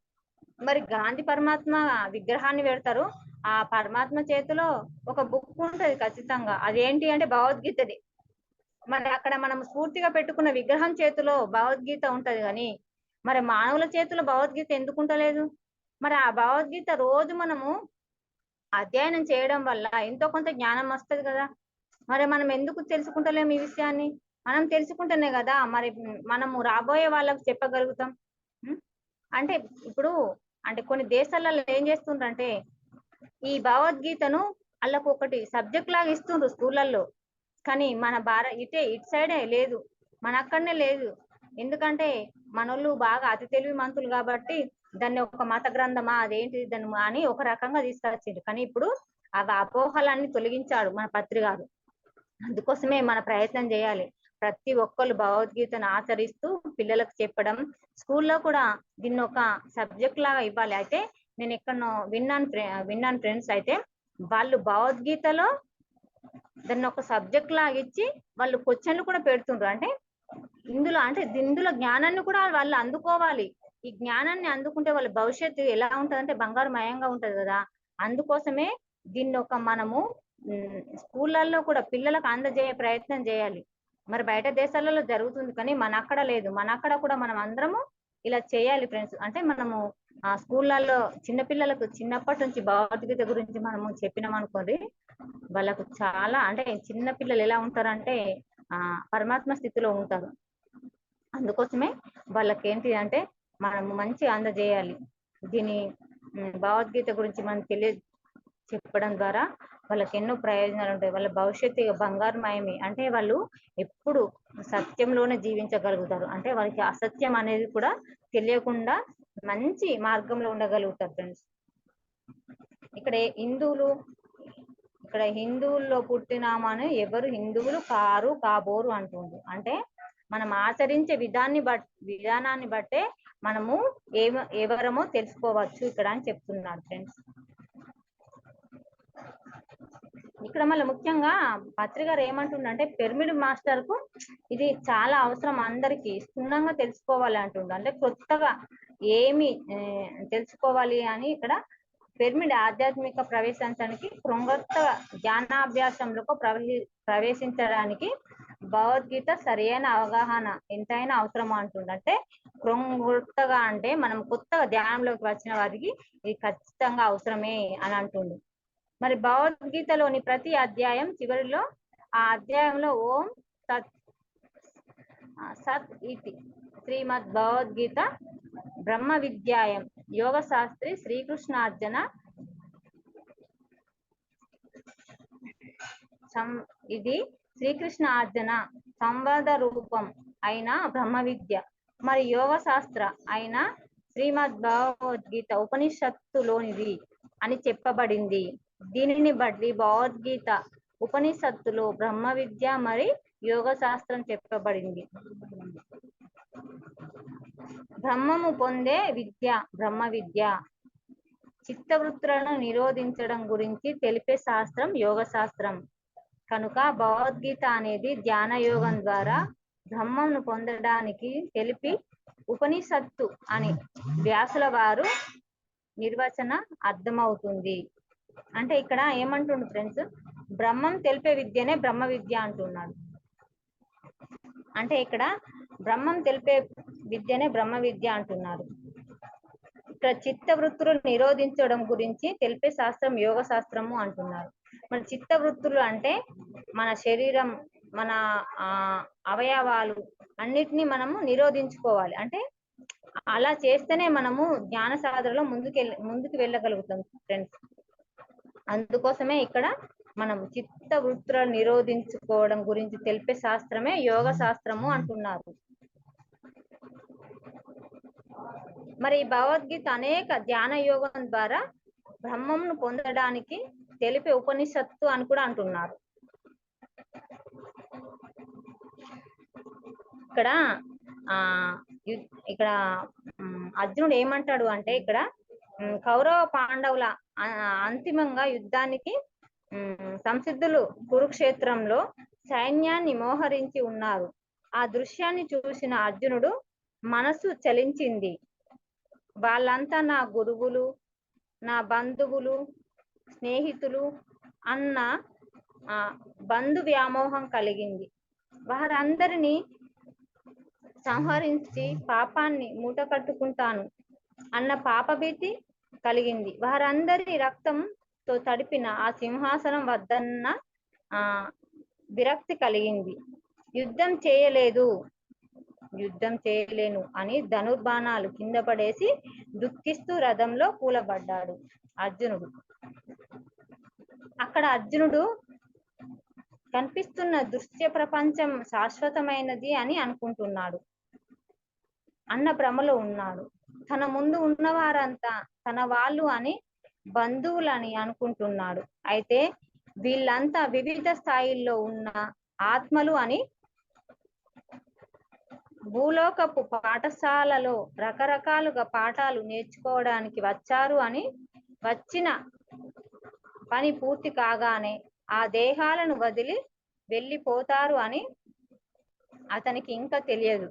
మరి గాంధీ పరమాత్మ విగ్రహాన్ని పెడతారు, ఆ పరమాత్మ చేతిలో ఒక బుక్ ఉంటది ఖచ్చితంగా, అదేంటి అంటే భగవద్గీతది. మరి అక్కడ మనం స్ఫూర్తిగా పెట్టుకున్న విగ్రహం చేతిలో భగవద్గీత ఉంటది కానీ మరి మానవుల చేతిలో భగవద్గీత ఎందుకు ఉంటలేదు? మరి ఆ భగవద్గీత రోజు మనము అధ్యయనం చేయడం వల్ల ఎంతో కొంత జ్ఞానం వస్తుంది కదా. మరి మనం ఎందుకు తెలుసుకుంటలేము ఈ విషయాన్ని? మనం తెలుసుకుంటేనే కదా మరి మనము రాబోయే వాళ్ళకు చెప్పగలుగుతాం. అంటే ఇప్పుడు అంటే కొన్ని దేశాలలో ఏం చేస్తుండ్రంటే ఈ భగవద్గీతను వాళ్ళకు ఒకటి సబ్జెక్ట్ లాగా ఇస్తుండ్రు స్కూళ్ళల్లో, కానీ మన ఇటు సైడే లేదు, మన అక్కడనే లేదు. ఎందుకంటే మనోళ్ళు బాగా అతి తెలివి మంతులు కాబట్టి దాన్ని ఒక మత గ్రంథమా అదేంటి దాన్ని అని ఒక రకంగా తీసుకొచ్చిండు. కానీ ఇప్పుడు ఆ అపోహలన్నీ తొలగించాడు మన పత్రికారు. అందుకోసమే మన ప్రయత్నం చేయాలి. ప్రతి ఒక్కరు భగవద్గీతను ఆచరిస్తూ పిల్లలకు చెప్పడం, స్కూల్లో కూడా దీన్ని ఒక సబ్జెక్ట్ లాగా ఇవ్వాలి. అయితే నేను ఎక్కడో విన్నాను ఫ్రెండ్స్. అయితే వాళ్ళు భగవద్గీతలో దాన్ని ఒక సబ్జెక్ట్ లాగా ఇచ్చి వాళ్ళు క్వశ్చన్లు కూడా పెడుతుండ్రు. అంటే ఇందులో జ్ఞానాన్ని కూడా వాళ్ళు అందుకోవాలి. ఈ జ్ఞానాన్ని అందుకుంటే వాళ్ళ భవిష్యత్తు ఎలా ఉంటదంటే బంగారుమయంగా ఉంటది కదా. అందుకోసమే దీన్ని ఒక మనము స్కూళ్ళల్లో కూడా పిల్లలకు అందజేయ ప్రయత్నం చేయాలి. మరి బయట దేశాలలో జరుగుతుంది కానీ మన అక్కడ లేదు. మన అక్కడ కూడా మనం అందరము ఇలా చేయాలి ఫ్రెండ్స్. అంటే మనము స్కూళ్ళల్లో చిన్నపిల్లలకు చిన్నప్పటి నుంచి భగవద్గీత గురించి మనము చెప్పినాం అనుకోండి, వాళ్ళకు చాలా అంటే చిన్న పిల్లలు ఎలా ఉంటారంటే పరమాత్మ స్థితిలో ఉంటారు. అందుకోసమే వాళ్ళకి ఏంటి అంటే మనము మంచి అందజేయాలి. దీని భగవద్గీత గురించి మనం చెప్పడం ద్వారా వాళ్ళకి ఎన్నో ప్రయోజనాలు ఉంటాయి. వాళ్ళ భవిష్యత్తు బంగారుమయమే. అంటే వాళ్ళు ఎప్పుడు సత్యంలోనే జీవించగలుగుతారు. అంటే వాళ్ళకి అసత్యం అనేది కూడా తెలియకుండా మంచి మార్గంలో ఉండగలుగుతారు ఫ్రెండ్స్. ఇక్కడ హిందువుల్లో పుట్టినామని ఎవరు హిందువులు కారు కాబోరు అంటుంది. అంటే మనం ఆచరించే విధానాన్ని బట్టే మనము ఎవరమో తెలుసుకోవచ్చు ఇక్కడ అని చెప్తున్నాడు ఫ్రెండ్స్. ఇక్కడ మళ్ళీ ముఖ్యంగా పత్రి గారు ఏమంటుండంటే పిరమిడ్ మాస్టర్ కు ఇది చాలా అవసరం, అందరికి క్షుణ్ణంగా తెలుసుకోవాలి అంటుండ. అంటే కొత్తగా ఏమి తెలుసుకోవాలి అని ఇక్కడ పిరమిడ్ ఆధ్యాత్మిక ప్రవేశించడానికి కృంగొత్త జ్ఞానాభ్యాసంలో ప్రవేశించడానికి భగవద్గీత సరైన అవగాహన ఎంతైనా అవసరం అంటుండ. అంటే కృంగొత్తగా అంటే మనం కొత్తగా ధ్యానంలోకి వచ్చిన వారికి ఇది ఖచ్చితంగా అవసరమే అని అంటుండు. మరి భగవద్గీతలోని ప్రతి అధ్యాయం చివరిలో ఆ అధ్యాయంలో ఓం సత్ ఇతి శ్రీమద్ భగవద్గీత బ్రహ్మ విద్యాయం యోగ శాస్త్రి శ్రీకృష్ణార్జున ఇది శ్రీకృష్ణ అర్జున సంవాద రూపం అయిన బ్రహ్మ విద్య, మరి యోగ శాస్త్ర అయిన శ్రీమద్ భగవద్గీత ఉపనిషత్తులోనిది అని చెప్పబడింది. దీనిని బట్టి భగవద్గీత ఉపనిషత్తులో బ్రహ్మ విద్య మరి యోగ శాస్త్రం చెప్పబడింది. బ్రహ్మము పొందే విద్య బ్రహ్మ విద్య. చిత్తవృత్తులను నిరోధించడం గురించి తెలిపే శాస్త్రం యోగ శాస్త్రం. కనుక భగవద్గీత అనేది ధ్యాన యోగం ద్వారా బ్రహ్మను పొందడానికి తెలిపి ఉపనిషత్తు అని వ్యాసుల వారు నిర్వచన అర్థమవుతుంది. అంటే ఇక్కడ ఏమంటుండు ఫ్రెండ్స్, బ్రహ్మం తెలిపే విద్యనే బ్రహ్మ విద్య అంటున్నాడు. అంటే ఇక్కడ బ్రహ్మం తెలిపే విద్యనే బ్రహ్మ విద్య అంటున్నారు. ఇక్కడ చిత్తవృత్తులు నిరోధించడం గురించి తెలిపే శాస్త్రం యోగ శాస్త్రము అంటున్నారు. మన చిత్తవృత్తులు అంటే మన శరీరం, మన అవయవాలు అన్నిటినీ మనము నిరోధించుకోవాలి. అంటే అలా చేస్తేనే మనము జ్ఞాన సాధనలో ముందుకు వెళ్ళగలుగుతాం ఫ్రెండ్స్. అందుకోసమే ఇక్కడ మనం చిత్త వృత్తులను నిరోధించుకోవడం గురించి తెలిపే శాస్త్రమే యోగ శాస్త్రము అంటున్నారు. మరి భగవద్గీత అనేక ధ్యాన యోగం ద్వారా బ్రహ్మంను పొందడానికి తెలిపే ఉపనిషత్తు అని కూడా అంటున్నారు. ఇక్కడ అర్జునుడు ఏమంటాడు అంటే, ఇక్కడ కౌరవ పాండవుల అంతిమంగా యుద్ధానికి సంసిద్ధులు కురుక్షేత్రంలో సైన్యాన్ని మోహరించి ఉన్నారు. ఆ దృశ్యాన్ని చూసిన అర్జునుడు మనసు చలించింది. వాళ్ళంతా నా గురువులు, నా బంధువులు, స్నేహితులు అన్న బంధు వ్యామోహం కలిగింది. వారందరినీ సంహరించి పాపాన్ని మూట కట్టుకుంటాను అన్న పాపభీతి కలిగింది. వారందరి రక్తంతో తడిపిన ఆ సింహాసనం వద్దన్న విరక్తి కలిగింది. యుద్ధం చేయలేను అని ధనుర్బాణాలు కింద పడేసి దుఃఖిస్తూ రథంలో కూలబడ్డాడు అర్జునుడు. అక్కడ అర్జునుడు కనిపిస్తున్న దృశ్య ప్రపంచం శాశ్వతమైనది అని అనుకుంటున్నాడు. అన్న భ్రమలో ఉన్నాడు. తన ముందు ఉన్నవారంతా తన వాళ్ళు అని బంధువులని అనుకుంటున్నాడు. అయితే వీళ్ళంతా వివిధ స్థాయిల్లో ఉన్న ఆత్మలు అని భూలోకపు పాఠశాలలో రకరకాలుగా పాఠాలు నేర్చుకోవడానికి వచ్చారు అని, వచ్చిన పని పూర్తి కాగానే ఆ దేహాలను వదిలి వెళ్ళిపోతారు అని అతనికి ఇంకా తెలియదు.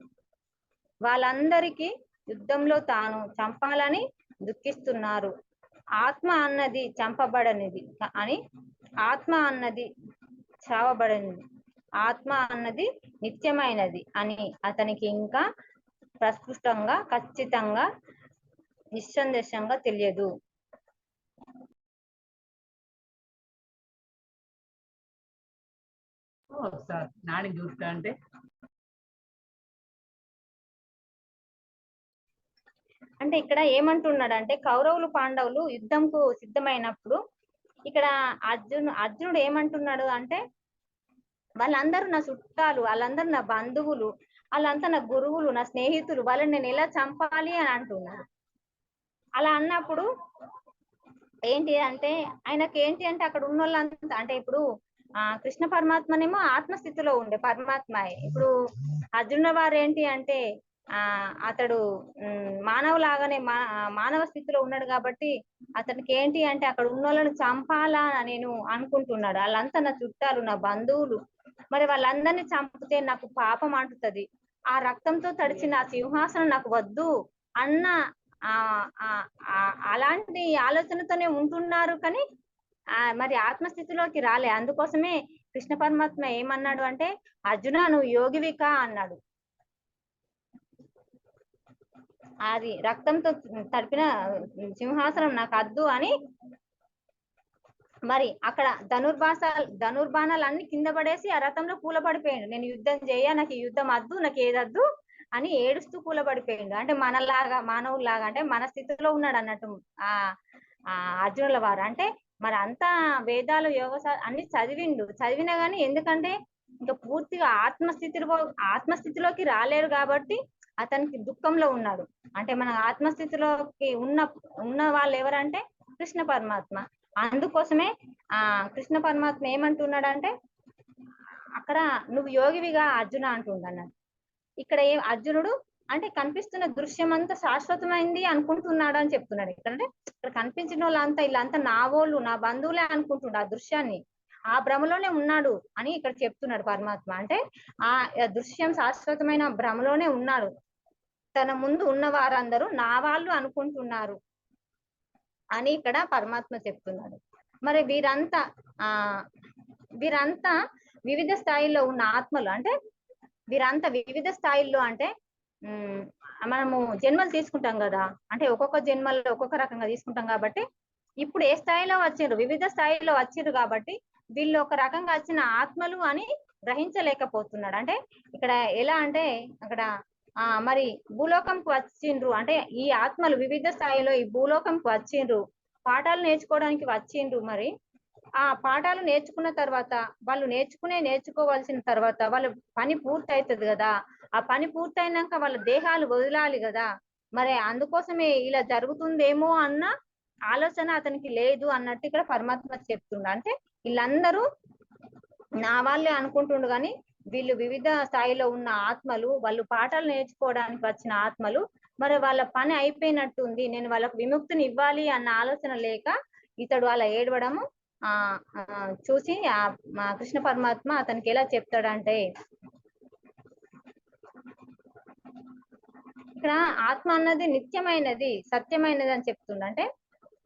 వాళ్ళందరికీ యుద్ధంలో తాను చంపాలని దుఃఖిస్తున్నారు. ఆత్మ అన్నది చంపబడనిది అని, ఆత్మ అన్నది చావబడనిది, ఆత్మ అన్నది నిత్యమైనది అని అతనికి ఇంకా ప్రస్ఫుటంగా, ఖచ్చితంగా, నిస్సందేశంగా తెలియదు. ఒకసారి నాని చూస్తా అంటే ఇక్కడ ఏమంటున్నాడంటే, కౌరవులు పాండవులు యుద్ధంకు సిద్ధమైనప్పుడు ఇక్కడ అర్జునుడు ఏమంటున్నాడు అంటే, వాళ్ళందరూ నా చుట్టాలు, వాళ్ళందరూ నా బంధువులు, వాళ్ళంతా నా గురువులు, నా స్నేహితులు, వాళ్ళని నేను ఎలా చంపాలి అని అంటున్నాడు. అలా అన్నప్పుడు ఏంటి అంటే, ఆయనకి ఏంటి అంటే అక్కడ ఉన్న వాళ్ళంతా అంటే ఇప్పుడు కృష్ణ పరమాత్మనేమో ఆత్మస్థితిలో ఉండే పరమాత్మ. ఇప్పుడు అర్జున వారు ఏంటి అంటే అతడు మానవులాగానే మానవ స్థితిలో ఉన్నాడు కాబట్టి అతనికి ఏంటి అంటే అక్కడ ఉన్న వాళ్ళని చంపాలా నేను అనుకుంటున్నాడు. వాళ్ళంతా నా చుట్టాలు, నా బంధువులు, మరి వాళ్ళందరినీ చంపితే నాకు పాపం అంటుతుంది, ఆ రక్తంతో తడిచిన సింహాసనం నాకు వద్దు అన్న అలాంటి ఆలోచనతోనే ఉంటున్నారు. కానీ మరి ఆత్మస్థితిలోకి రాలే. అందుకోసమే కృష్ణ పరమాత్మ ఏమన్నాడు అంటే, అర్జున నువ్వు యోగివికా అన్నాడు. అది రక్తంతో తడిపిన సింహాసనం నాకు వద్దు అని. మరి అక్కడ ధనుర్బాణాలు అన్ని కింద పడేసి ఆ రథంలో కూలబడిపోయాడు. నేను యుద్ధం చేయ, నాకు ఈ యుద్ధం వద్దు, నాకు ఏదద్దు అని ఏడుస్తూ కూలబడిపోయిండు. అంటే మనలాగా, మానవులాగా, అంటే మన స్థితిలో ఉన్నాడు అన్నట్టు ఆ అర్జునుల వారు. అంటే మరి అంతా వేదాలు, యోగ అన్ని చదివినా గానీ ఎందుకంటే ఇంకా పూర్తిగా ఆత్మస్థితిలోకి రాలేరు కాబట్టి అతనికి దుఃఖంలో ఉన్నాడు. అంటే మన ఆత్మస్థితిలోకి ఉన్న వాళ్ళు ఎవరంటే కృష్ణ పరమాత్మ. అందుకోసమే కృష్ణ పరమాత్మ ఏమంటున్నాడంటే అక్కడ నువ్వు యోగివిగా అర్జున అంటుండన్నాడు. ఇక్కడ అర్జునుడు అంటే కనిపిస్తున్న దృశ్యం అంతా శాశ్వతమైంది అనుకుంటున్నాడు అని చెప్తున్నాడు. ఇక్కడ కనిపించిన వాళ్ళంతా వీళ్ళంతా నా వాళ్ళు, నా బంధువులే అనుకుంటున్నాడు. ఆ దృశ్యాన్ని, ఆ భ్రమలోనే ఉన్నాడు అని ఇక్కడ చెప్తున్నాడు పరమాత్మ. అంటే ఆ దృశ్యం శాశ్వతమైన భ్రమలోనే ఉన్నాడు. తన ముందు ఉన్న వారందరూ నా వాళ్ళు అనుకుంటున్నారు అని ఇక్కడ పరమాత్మ చెప్తున్నాడు. మరి వీరంతా వివిధ స్థాయిల్లో ఉన్న ఆత్మలు. అంటే వీరంతా వివిధ స్థాయిల్లో అంటే మనము జన్మలు తీసుకుంటాం కదా, అంటే ఒక్కొక్క జన్మల్లో ఒక్కొక్క రకంగా తీసుకుంటాం కాబట్టి ఇప్పుడు ఏ స్థాయిలో వచ్చిర్రు, వివిధ స్థాయిలో వచ్చిర్రు కాబట్టి వీళ్ళు ఒక రకంగా వచ్చిన ఆత్మలు అని గ్రహించలేకపోతున్నాడు. అంటే ఇక్కడ ఎలా అంటే అక్కడ మరి భూలోకంకు వచ్చిండ్రు, అంటే ఈ ఆత్మలు వివిధ స్థాయిలో ఈ భూలోకంకు వచ్చిండ్రు, పాఠాలు నేర్చుకోవడానికి వచ్చిండ్రు. మరి ఆ పాఠాలు నేర్చుకున్న తర్వాత వాళ్ళు నేర్చుకోవాల్సిన తర్వాత వాళ్ళ పని పూర్తి అవుతుంది కదా, ఆ పని పూర్తయినాక వాళ్ళ దేహాలు వదలాలి కదా. మరి అందుకోసమే ఇలా జరుగుతుందేమో అన్న ఆలోచన అతనికి లేదు అన్నట్టు ఇక్కడ పరమాత్మ చెప్తుండ. అంటే వీళ్ళందరూ నా వాళ్ళే అనుకుంటుండు కానీ వీళ్ళు వివిధ స్థాయిలో ఉన్న ఆత్మలు, వాళ్ళు పాఠాలు నేర్చుకోవడానికి వచ్చిన ఆత్మలు. మరి వాళ్ళ పని అయిపోయినట్టుంది, నేను వాళ్ళకు విముక్తిని ఇవ్వాలి అన్న ఆలోచన లేక ఇతడు అలా ఏడవడము చూసి కృష్ణ పరమాత్మ అతనికి ఎలా చెప్తాడంటే, ఇక్కడ ఆత్మ అన్నది నిత్యమైనది, సత్యమైనది అని చెప్తుండ. అంటే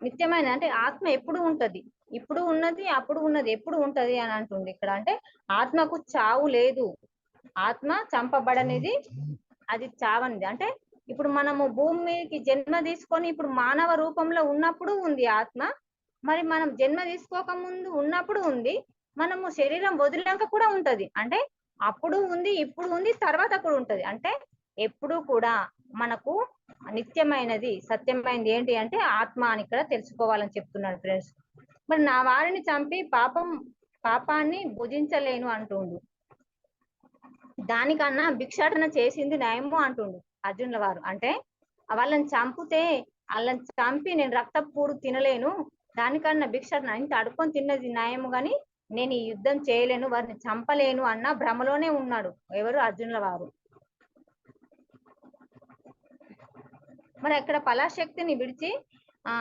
నిత్యమైనది అంటే ఆత్మ ఎప్పుడు ఉంటది, ఇప్పుడు ఉన్నది, అప్పుడు ఉన్నది, ఎప్పుడు ఉంటది అని అంటుంది ఇక్కడ. అంటే ఆత్మకు చావు లేదు, ఆత్మ చంపబడనిది, అది చావనిది. అంటే ఇప్పుడు మనము భూమికి జన్మ తీసుకొని ఇప్పుడు మానవ రూపంలో ఉన్నప్పుడు ఉంది ఆత్మ. మరి మనం జన్మ తీసుకోక ముందు ఉన్నప్పుడు ఉంది, మనము శరీరం వదిలాక కూడా ఉంటది. అంటే అప్పుడు ఉంది, ఇప్పుడు ఉంది, తర్వాత కూడా ఉంటది. అంటే ఎప్పుడు కూడా మనకు నిత్యమైనది, సత్యమైనది ఏంటి అంటే ఆత్మ అని ఇక్కడ తెలుసుకోవాలని చెప్తున్నాడు ఫ్రెండ్స్. మరి నా వారిని చంపి పాపాన్ని భుజించలేను అంటుండు, దానికన్నా భిక్షాటన చేసింది నయము అంటుండు అర్జునుల వారు. అంటే వాళ్ళని చంపి నేను రక్తపూడు తినలేను, దానికన్నా భిక్షాటన ఇంత అడుక్కొని తిన్నది నయము కానీ నేను ఈ యుద్ధం చేయలేను, వారిని చంపలేను అన్న భ్రమలోనే ఉన్నాడు ఎవరు, అర్జునుల వారు. మరి అక్కడ ఫలాశక్తిని విడిచి ఆ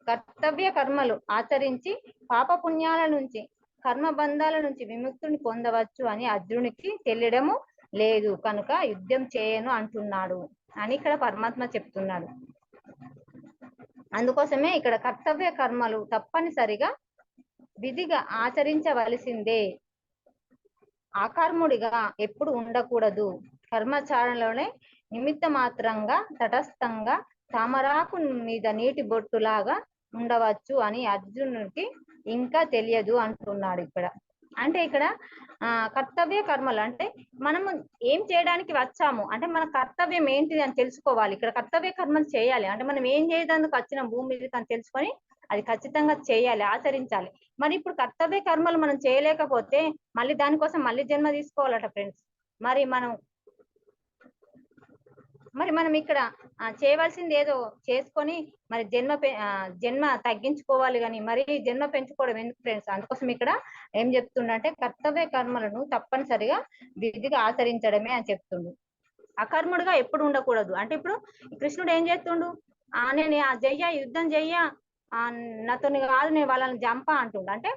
కర్తవ్య కర్మలు ఆచరించి పాపపుణ్యాల నుంచి కర్మబంధాల నుంచి విముక్తిని పొందవచ్చు అని అర్జునునికి తెలియడము లేదు కనుక యుద్ధం చేయను అంటున్నాడు అని ఇక్కడ పరమాత్మ చెప్తున్నాడు. అందుకోసమే ఇక్కడ కర్తవ్య కర్మలు తప్పనిసరిగా విధిగా ఆచరించవలసిందే, అకర్ముడిగా ఎప్పుడు ఉండకూడదు. కర్మచారంలోనే నిమిత్త మాత్రంగా తటస్థంగా తామరాకు మీద నీటి బొట్టులాగా ఉండవచ్చు అని అర్జునుడికి ఇంకా తెలియదు అంటున్నాడు ఇక్కడ. అంటే ఇక్కడ కర్తవ్య కర్మలు అంటే మనము ఏం చేయడానికి వచ్చాము అంటే మన కర్తవ్యం ఏంటిది అని తెలుసుకోవాలి. ఇక్కడ కర్తవ్య కర్మలు చేయాలి అంటే మనం ఏం చేయడానికి వచ్చిన భూమి మీదకి అని తెలుసుకొని అది ఖచ్చితంగా చేయాలి, ఆచరించాలి. మరి ఇప్పుడు కర్తవ్య కర్మలు మనం చేయలేకపోతే మళ్ళీ దానికోసం మళ్ళీ జన్మ తీసుకోవాలట ఫ్రెండ్స్. మరి మనం ఇక్కడ చేయవలసింది ఏదో చేసుకొని మరి జన్మ తగ్గించుకోవాలి, కానీ మరి జన్మ పెంచుకోవడం ఎందుకు ఫ్రెండ్స్? అందుకోసం ఇక్కడ ఏం చెప్తుండంటే కర్తవ్య కర్మలను తప్పనిసరిగా విధిగా ఆచరించడమే అని చెప్తుండు. అకర్ముడుగా ఎప్పుడు ఉండకూడదు అంటే ఇప్పుడు కృష్ణుడు ఏం చేస్తుండు, నేను యుద్ధం చెయ్య నాతో కాదు, నేను వాళ్ళని చంప అంటుండు. అంటే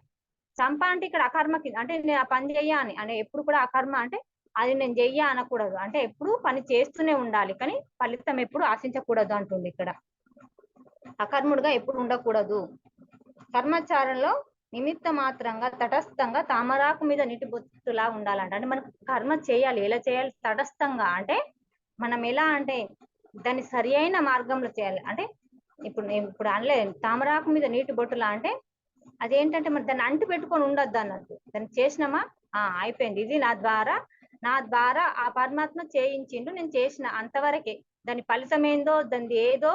చంప అంటే ఇక్కడ అకర్మకి అంటే నేను ఆ పని చెయ్య అని ఎప్పుడు కూడా అకర్మ అంటే అది నేను చెయ్య అనకూడదు, అంటే ఎప్పుడు పని చేస్తూనే ఉండాలి కానీ ఫలితం ఎప్పుడు ఆశించకూడదు అంటుంది ఇక్కడ. అకర్ముడుగా ఎప్పుడు ఉండకూడదు, కర్మచారంలో నిమిత్త మాత్రంగా తటస్థంగా తామరాకు మీద నీటి బొట్టులా ఉండాలంట. అంటే మనం కర్మ చేయాలి, ఎలా చేయాలి? తటస్థంగా అంటే మనం ఎలా అంటే దాన్ని సరి అయిన మార్గంలో చేయాలి. అంటే ఇప్పుడు అనలే తామరాకు మీద నీటి బొట్టులా అంటే అదేంటంటే మరి దాన్ని అంటు పెట్టుకొని ఉండొద్దు అన్నట్టు. దాన్ని చేసినామా అయిపోయింది, ఇది నా ద్వారా ఆ పరమాత్మ చేయించిండు, నేను చేసిన అంతవరకే, దాని ఫలితం ఏందో దాని ఏదో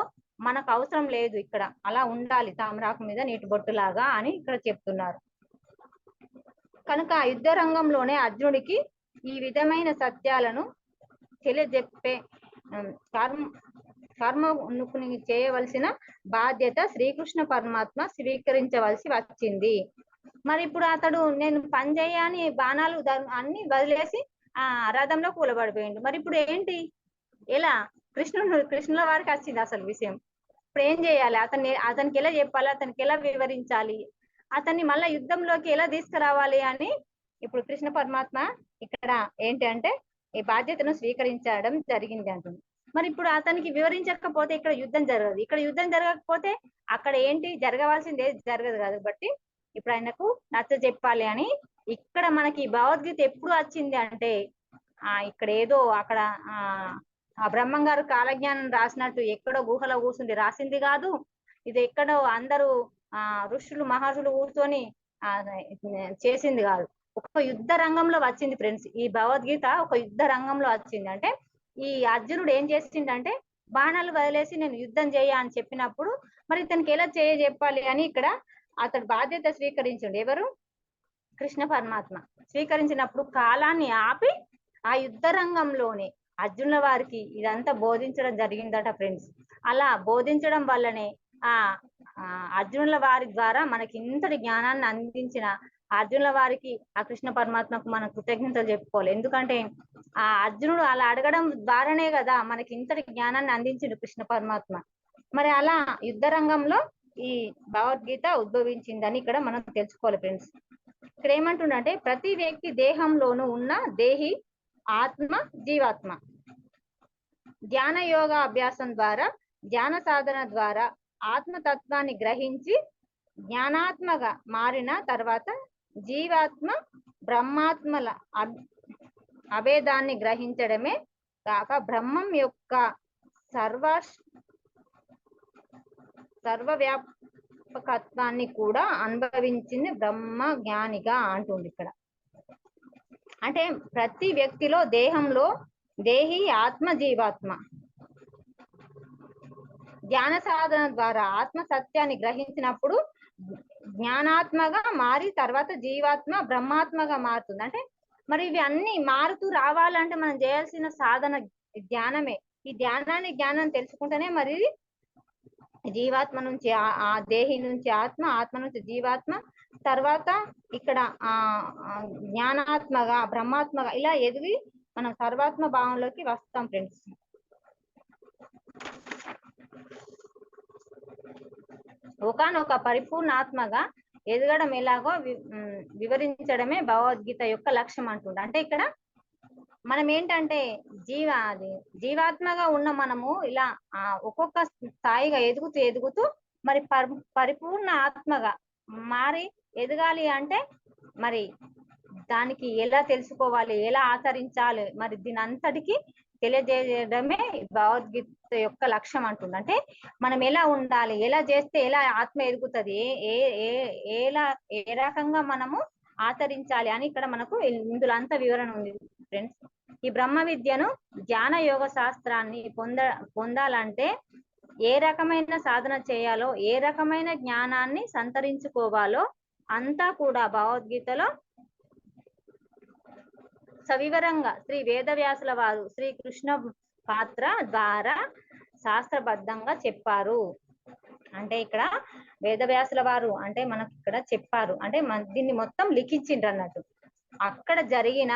మనకు అవసరం లేదు. ఇక్కడ అలా ఉండాలి తామరాకు మీద నీటి బొట్టులాగా అని ఇక్కడ చెప్తున్నారు. కనుక యుద్ధ రంగంలోనే అర్జునుడికి ఈ విధమైన సత్యాలను తెలియజెప్పే కర్మను చేయవలసిన బాధ్యత శ్రీకృష్ణ పరమాత్మ స్వీకరించవలసి వచ్చింది. మరి ఇప్పుడు అతడు నేను పని చేయని బాణాలు అన్ని వదిలేసి రథంలో కూలబడిపోయిండు. మరి ఇప్పుడు ఏంటి, ఎలా కృష్ణుల వారికి వచ్చింది అసలు విషయం. ఇప్పుడు ఏం చేయాలి, అతనికి ఎలా చెప్పాలి, అతనికి ఎలా వివరించాలి, అతన్ని మళ్ళా యుద్ధంలోకి ఎలా తీసుకురావాలి అని ఇప్పుడు కృష్ణ పరమాత్మ ఇక్కడ ఏంటి అంటే ఈ బాధ్యతను స్వీకరించడం జరిగింది అంటుంది. మరి ఇప్పుడు అతనికి వివరించకపోతే ఇక్కడ యుద్ధం జరగదు, ఇక్కడ యుద్ధం జరగకపోతే అక్కడ ఏంటి జరగవలసింది ఏది జరగదు కాబట్టి ఇప్పుడు ఆయనకు నచ్చ చెప్పాలి అని ఇక్కడ మనకి భగవద్గీత ఎప్పుడు వచ్చింది అంటే ఇక్కడ ఏదో అక్కడ ఆ బ్రహ్మం గారు కాలజ్ఞానం రాసినట్టు ఎక్కడో గుహలో కూర్చుండి రాసింది కాదు. ఇది ఎక్కడో అందరూ ఋషులు మహర్షులు కూర్చొని చేసింది కాదు, ఒక యుద్ధ రంగంలో వచ్చింది ఫ్రెండ్స్. ఈ భగవద్గీత ఒక యుద్ధ రంగంలో వచ్చింది. అంటే ఈ అర్జునుడు ఏం చేసిందంటే బాణాలు వదిలేసి నేను యుద్ధం చేయ అని చెప్పినప్పుడు మరి ఇతనికి ఎలా చెప్పాలి అని ఇక్కడ అతడు బాధ్యత స్వీకరించండి. ఎవరు? కృష్ణ పరమాత్మ స్వీకరించినప్పుడు కాలాన్ని ఆపి ఆ యుద్ధ రంగంలోనే అర్జునుల వారికి ఇదంతా బోధించడం జరిగిందట ఫ్రెండ్స్. అలా బోధించడం వల్లనే అర్జునుల వారి ద్వారా మనకి ఇంతటి జ్ఞానాన్ని అందించిన అర్జునుల వారికి ఆ కృష్ణ పరమాత్మకు మనం కృతజ్ఞతలు చెప్పుకోవాలి. ఎందుకంటే ఆ అర్జునుడు అలా అడగడం ద్వారానే కదా మనకి ఇంతటి జ్ఞానాన్ని అందించిండు కృష్ణ పరమాత్మ. మరి అలా యుద్ధ రంగంలో ఈ భగవద్గీత ఉద్భవించిందని ఇక్కడ మనం తెలుసుకోవాలి ఫ్రెండ్స్. ఇక్కడ ఏమంటుండంటే ప్రతి వ్యక్తి దేహంలోనూ ఉన్న దేహి ఆత్మ జీవాత్మ ధ్యాన యోగ అభ్యాసం ద్వారా ధ్యాన సాధన ద్వారా ఆత్మతత్వాన్ని గ్రహించి జ్ఞానాత్మగా మారిన తర్వాత జీవాత్మ బ్రహ్మాత్మల అభేదాన్ని గ్రహించడమే కాక బ్రహ్మం యొక్క సర్వవ్యాపకత్వాన్ని కూడా అనుభవించింది బ్రహ్మ జ్ఞానిగా అంటుంది ఇక్కడ. అంటే ప్రతి వ్యక్తిలో దేహంలో దేహి ఆత్మ జీవాత్మ ధ్యాన సాధన ద్వారా ఆత్మ సత్యాన్ని గ్రహించినప్పుడు జ్ఞానాత్మగా మారి తర్వాత జీవాత్మ బ్రహ్మాత్మగా మారుతుంది. అంటే మరి ఇవి అన్ని మారుతూ రావాలంటే మనం చేయాల్సిన సాధన ధ్యానమే. ఈ జ్ఞానం తెలుసుకుంటేనే మరి జీవాత్మ నుంచి ఆ దేహి నుంచి ఆత్మ, ఆత్మ నుంచి జీవాత్మ, తర్వాత ఇక్కడ జ్ఞానాత్మగా బ్రహ్మాత్మగా ఇలా ఎదిగి మనం సర్వాత్మ భావంలోకి వస్తాం ఫ్రెండ్స్. ఒకానొక పరిపూర్ణాత్మగా ఎదగడం ఎలాగో వివరించడమే భగవద్గీత యొక్క లక్ష్యం అంటుంది. అంటే ఇక్కడ మనం ఏంటంటే జీవాత్మగా ఉన్న మనము ఇలా ఒక్కొక్క స్థాయిగా ఎదుగుతూ మరి పరిపూర్ణ ఆత్మగా మారి ఎదగాలి అంటే మరి దానికి ఎలా తెలుసుకోవాలి, ఎలా ఆచరించాలి, మరి దీని అంతటికి తెలియజేయడమే భగవద్గీత యొక్క లక్ష్యం అంటుంది. అంటే మనం ఎలా ఉండాలి, ఎలా చేస్తే ఎలా ఆత్మ ఎదుగుతుంది, ఏ రకంగా మనము ఆచరించాలి అని ఇక్కడ మనకు ఇందులో అంత వివరణ ఉంది ఫ్రెండ్స్. ఈ బ్రహ్మ విద్యను జ్ఞాన యోగ శాస్త్రాన్ని పొందాలంటే ఏ రకమైన సాధన చేయాలో, ఏ రకమైన జ్ఞానాన్ని సంతరించుకోవాలో అంతా కూడా భగవద్గీతలో సవివరంగా శ్రీ వేదవ్యాసుల వారు శ్రీకృష్ణ పాత్ర ద్వారా శాస్త్రబద్ధంగా చెప్పారు. అంటే ఇక్కడ వేదవ్యాసుల వారు అంటే మనకు ఇక్కడ చెప్పారు, అంటే దీన్ని మొత్తం లిఖించిండ్రు అన్నట్టు. అక్కడ జరిగిన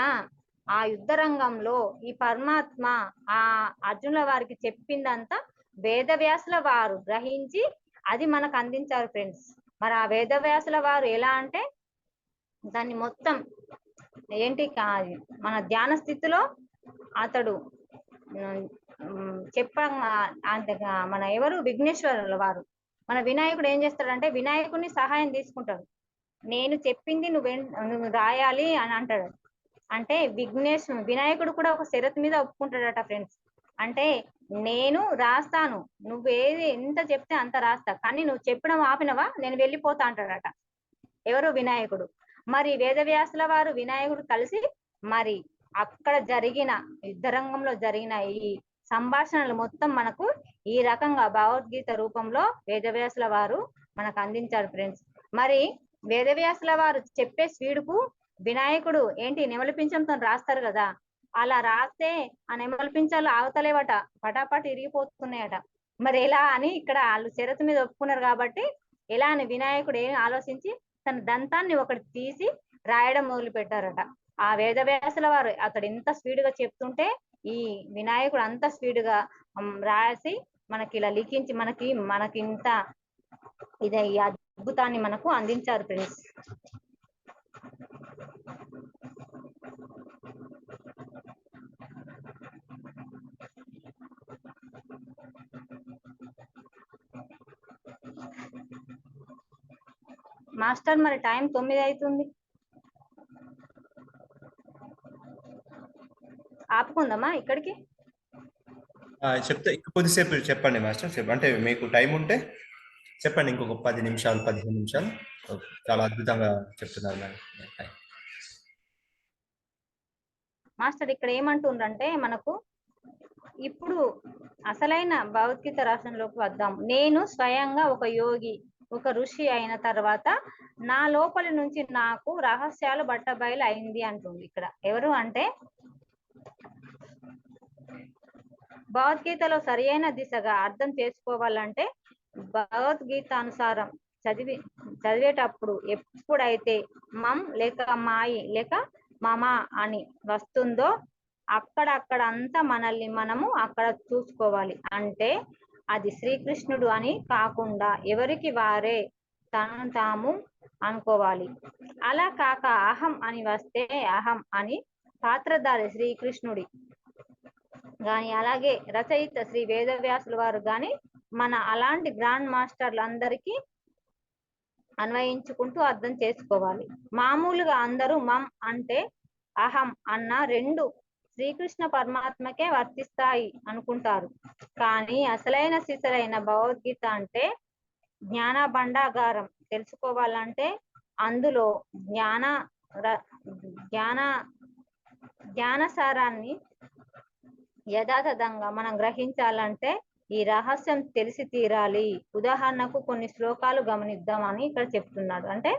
ఆ యుద్ధ రంగంలో ఈ పరమాత్మ ఆ అర్జునుల వారికి చెప్పిందంతా వేదవ్యాసుల వారు గ్రహించి అది మనకు అందించారు ఫ్రెండ్స్. మరి ఆ వేదవ్యాసుల వారు ఎలా అంటే దాన్ని మొత్తం ఏంటి మన ధ్యాన స్థితిలో అతడు మన ఎవరు విఘ్నేశ్వరుల వారు, మన వినాయకుడు ఏం చేస్తాడంటే వినాయకుడిని సహాయం తీసుకుంటాడు. నేను చెప్పింది నువ్వు రాయాలి అని అంటాడు. అంటే వినాయకుడు కూడా ఒక షరతు మీద ఒప్పుకుంటాడట ఫ్రెండ్స్. అంటే నేను రాస్తాను, నువ్వేది ఎంత చెప్తే అంత రాస్తా, కానీ నువ్వు చెప్పడం ఆపినవా నేను వెళ్ళిపోతా అంటాడట ఎవరు వినాయకుడు. మరి వేదవ్యాసుల వారు వినాయకుడు కలిసి మరి అక్కడ జరిగిన యుద్ధరంగంలో జరిగిన ఈ సంభాషణలు మొత్తం మనకు ఈ రకంగా భగవద్గీత రూపంలో వేదవ్యాసుల వారు మనకు అందించారు ఫ్రెండ్స్. మరి వేదవ్యాసుల వారు చెప్పే స్పీడుకు వినాయకుడు ఏంటి నెమలిపించంతో రాస్తారు కదా, అలా రాస్తే ఆ నెమలిపించాలు ఆగుతలేవట, పటాపట్ ఇరిగిపోతున్నాయట. మరి ఎలా అని ఇక్కడ వాళ్ళు షరతు మీద ఒప్పుకున్నారు కాబట్టి ఎలా అని వినాయకుడు ఏమి ఆలోచించి తన దంతాన్ని ఒకటి తీసి రాయడం మొదలు పెట్టారట. ఆ వేదవ్యాసుల వారు అతడు ఎంత స్పీడ్గా చెప్తుంటే ఈ వినాయకుడు అంత స్పీడ్గా రాసి మనకి ఇలా లిఖించి మనకి ఇంత ఇదే ఈ అద్భుతాన్ని మనకు అందించారు ఫ్రెండ్స్. మాస్టర్ మరి టైం 9 అవుతుంది, ఆపుకుందామా ఇక్కడికి? చెప్తే కొద్దిసేపు చెప్పండి మాస్టర్, అంటే మీకు టైం ఉంటే చెప్పండి, ఇంకొక 10 నిమిషాలు 15 నిమిషాలు. చాలా అద్భుతంగా చెప్తున్నారు మేడం. మాస్టర్ ఇక్కడ ఏమంటుండ్రంటే మనకు ఇప్పుడు అసలైన భగవద్గీత రాష్ట్రంలోకి వద్దాం. నేను స్వయంగా ఒక యోగి, ఒక ఋషి అయిన తర్వాత నా లోపలి నుంచి నాకు రహస్యాలు బట్టబయలు అయింది అంటుంది ఇక్కడ. ఎవరు అంటే భగవద్గీతలో సరియైన దిశగా అర్థం చేసుకోవాలంటే భగవద్గీత అనుసారం చదివేటప్పుడు ఎప్పుడైతే మమ్ లేక మాయి లేక మమ అని వస్తుందో అక్కడక్కడ అంతా మనల్ని మనము అక్కడ చూసుకోవాలి. అంటే అది శ్రీకృష్ణుడు అని కాకుండా ఎవరికి వారే తను తాము అనుకోవాలి. అలా కాక అహం అని వస్తే అహం అని పాత్రధారి శ్రీకృష్ణుడి గాని అలాగే రచయిత శ్రీ వేదవ్యాసుల వారు గాని మన అలాంటి గ్రాండ్ మాస్టర్లు అందరికీ అన్వయించుకుంటూ అర్థం చేసుకోవాలి. మామూలుగా అందరూ మమ్ అంటే అహం అన్న రెండు శ్రీకృష్ణ పరమాత్మకే వర్తిస్తాయి అనుకుంటారు. కానీ అసలైన సిసలైన భగవద్గీత అంటే జ్ఞాన భండాగారం. తెలుసుకోవాలంటే అందులో జ్ఞానసారాన్ని యథాతథంగా మనం గ్రహించాలంటే ఈ రహస్యం తెలిసి తీరాలి. ఉదాహరణకు కొన్ని శ్లోకాలు గమనిద్దామని ఇక్కడ చెప్తున్నాడు. అంటే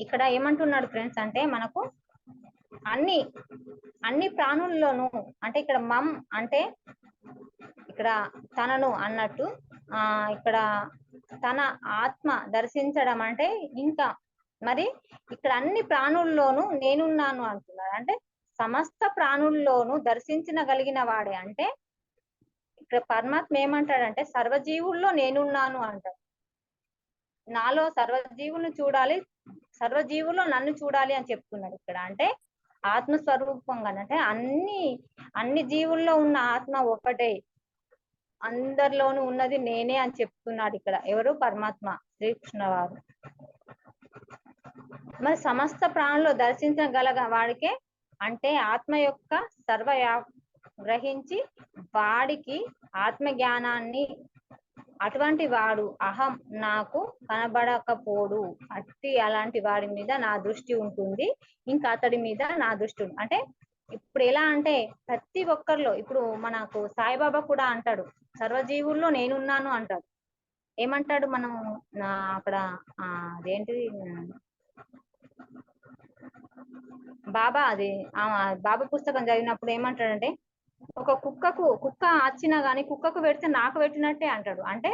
ఇక్కడ ఏమంటున్నాడు ఫ్రెండ్స్ అంటే మనకు అన్ని ప్రాణుల్లోనూ అంటే ఇక్కడ మమ్ అంటే ఇక్కడ తనను అన్నట్టు ఇక్కడ తన ఆత్మ దర్శించడం అంటే ఇంకా మరి ఇక్కడ అన్ని ప్రాణుల్లోనూ నేనున్నాను అంటున్నాడు. అంటే సమస్త ప్రాణుల్లోనూ దర్శించగలిగిన వాడే. అంటే ఇక్కడ పరమాత్మ ఏమంటాడంటే సర్వజీవుల్లో నేనున్నాను అంటాడు. నాలో సర్వజీవులను చూడాలి, సర్వజీవుల్లో నన్ను చూడాలి అని చెప్తున్నాడు ఇక్కడ. అంటే ఆత్మస్వరూపంగా అంటే అన్ని జీవుల్లో ఉన్న ఆత్మ ఒకటే, అందరిలోనూ ఉన్నది నేనే అని చెప్తున్నాడు ఇక్కడ. ఎవరు? పరమాత్మ శ్రీకృష్ణ వారు. మరి సమస్త ప్రాణులు దర్శించగలగ వాడికే, అంటే ఆత్మ యొక్క గ్రహించి వాడికి ఆత్మ జ్ఞానాన్ని, అటువంటి వాడు అహం నాకు కనబడకపోడు, అలాంటి వాడి మీద నా దృష్టి ఉంటుంది, ఇంకా అతడి మీద నా దృష్టి. అంటే ఇప్పుడు ఎలా అంటే ప్రతి ఒక్కరిలో, ఇప్పుడు మనకు సాయిబాబా కూడా అంటాడు సర్వజీవుల్లో నేనున్నాను అంటాడు. ఏమంటాడు మనం అక్కడ అదేంటిది బాబా, అది బాబా పుస్తకం చదివినప్పుడు ఏమంటాడంటే ఒక కుక్క వచ్చినా గానీ కుక్కకు పెడితే నాకు పెట్టినట్టే అంటాడు. అంటే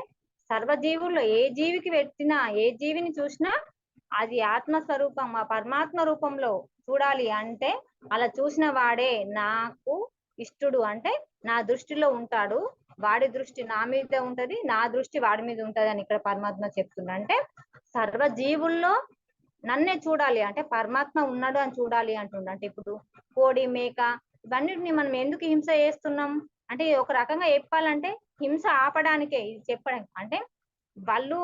సర్వజీవుల్లో ఏ జీవికి పెట్టినా, ఏ జీవిని చూసినా అది ఆత్మస్వరూపం, ఆ పరమాత్మ రూపంలో చూడాలి. అంటే అలా చూసిన వాడే నాకు ఇష్టడు, అంటే నా దృష్టిలో ఉంటాడు. వాడి దృష్టి నా మీద ఉంటది, నా దృష్టి వాడి మీద ఉంటది అని ఇక్కడ పరమాత్మ చెప్తున్నా. అంటే సర్వజీవుల్లో నన్నే చూడాలి, అంటే పరమాత్మ ఉన్నాడు అని చూడాలి అంటుండ. అంటే ఇప్పుడు కోడి, మేక ఇవన్నిటిని మనం ఎందుకు హింస చేస్తున్నాం అంటే ఒక రకంగా చెప్పాలంటే హింస ఆపడానికే ఇది చెప్పడానికి. అంటే వాళ్ళు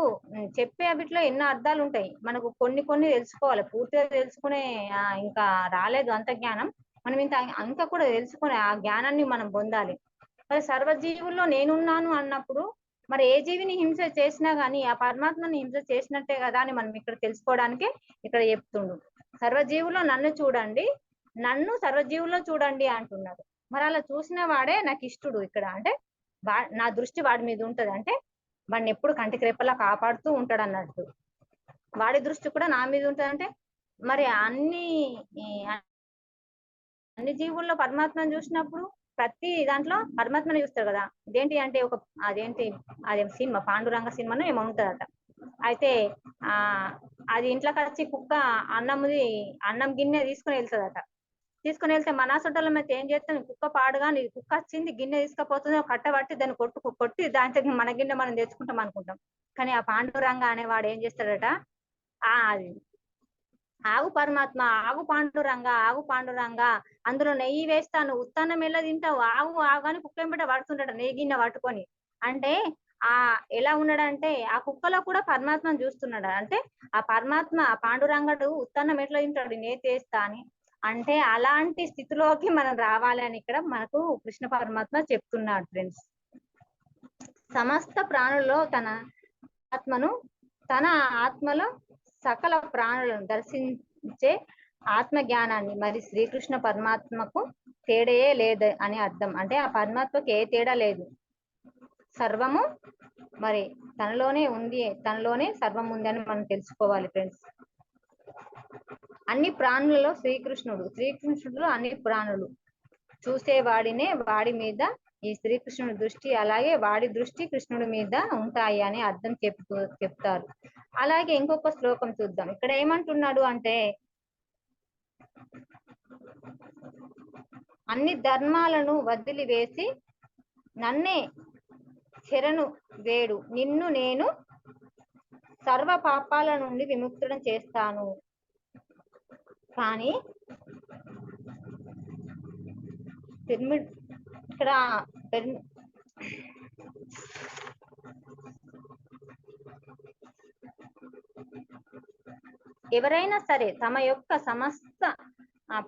చెప్పే వీటిలో ఎన్నో అర్థాలు ఉంటాయి, మనకు కొన్ని తెలుసుకోవాలి. పూర్తిగా తెలుసుకునే ఇంకా రాలేదు అంత జ్ఞానం, మనం ఇంకా కూడా తెలుసుకునే ఆ జ్ఞానాన్ని మనం పొందాలి. మరి సర్వజీవుల్లో నేనున్నాను అన్నప్పుడు మరి ఏ జీవిని హింస చేసినా గానీ ఆ పరమాత్మని హింస చేసినట్టే కదా అని మనం ఇక్కడ తెలుసుకోవడానికి ఇక్కడ చెప్తుండు. సర్వజీవుల్లో నన్ను చూడండి, నన్ను సర్వజీవుల్లో చూడండి అంటున్నాడు. మరి అలా చూసిన వాడే నాకు ఇష్టడు ఇక్కడ. అంటే నా దృష్టి వాడి మీద ఉంటది, అంటే వాడిని ఎప్పుడు కంటికి రెప్పలా కాపాడుతూ ఉంటాడు అన్నట్టు. వాడి దృష్టి కూడా నా మీద ఉంటది. అంటే మరి అన్ని జీవుల్లో పరమాత్మను చూసినప్పుడు ప్రతి దాంట్లో పరమాత్మని చూస్తారు కదా. ఇదేంటి అంటే అదే సినిమా పాండురంగ సినిమాను ఏమో ఉంటదట. అయితే అది ఇంట్లోకి వచ్చి కుక్క అన్నం గిన్నె తీసుకుని వెళ్తుందట. తీసుకుని వెళ్తే మనాసొంటల మీద ఏం చేస్తాం, కుక్క పాడుగా కుక్క వచ్చింది గిన్నె తీసుకుపోతుంది, కట్టబట్టి దాన్ని కొట్టి దాంట్లో మన గిన్నె మనం తెచ్చుకుంటాం అనుకుంటాం. కానీ ఆ పాండురంగ అనేవాడు ఏం చేస్తాడట, ఆగు పరమాత్మ, ఆగు పాండురంగ, అందులో నెయ్యి వేస్తాను, ఉత్తానం ఎలా తింటావు, ఆగు అని కుక్క వెంబట పడుతుంటాడు నెయ్యి గిన్నె పట్టుకొని. అంటే ఎలా ఉన్నాడంటే ఆ కుక్కలో కూడా పరమాత్మను చూస్తున్నాడు. అంటే ఆ పరమాత్మ ఆ పాండురంగడు ఉత్తానం ఎట్లా తింటాడు, నేతేస్తా అని. అంటే అలాంటి స్థితిలోకి మనం రావాలి అని ఇక్కడ మనకు కృష్ణ పరమాత్మ చెప్తున్నాడు ఫ్రెండ్స్. సమస్త ప్రాణుల్లో తన ఆత్మలో సకల ప్రాణులను దర్శించే ఆత్మ జ్ఞానాన్ని, మరి శ్రీకృష్ణ పరమాత్మకు తేడాయే లేదు అని అర్థం. అంటే ఆ పరమాత్మకి ఏ తేడా లేదు, సర్వము మరి తనలోనే ఉంది, తనలోనే సర్వం ఉంది అని మనం తెలుసుకోవాలి ఫ్రెండ్స్. అన్ని ప్రాణులలో శ్రీకృష్ణుడు అన్ని ప్రాణులు చూసేవాడినే, వాడి మీద ఈ శ్రీకృష్ణుడి దృష్టి, అలాగే వాడి దృష్టి కృష్ణుడి మీద ఉంటాయి అని అర్థం చెప్తారు. అలాగే ఇంకొక శ్లోకం చూద్దాం. ఇక్కడ ఏమంటున్నాడు అంటే అన్ని ధర్మాలను వదిలివేసి నన్నే శరణు వేడు, నిన్ను నేను సర్వ పాపాల నుండి విముక్తులను చేస్తాను. కానీ ఇక్కడ ఎవరైనా సరే తమ యొక్క సమస్త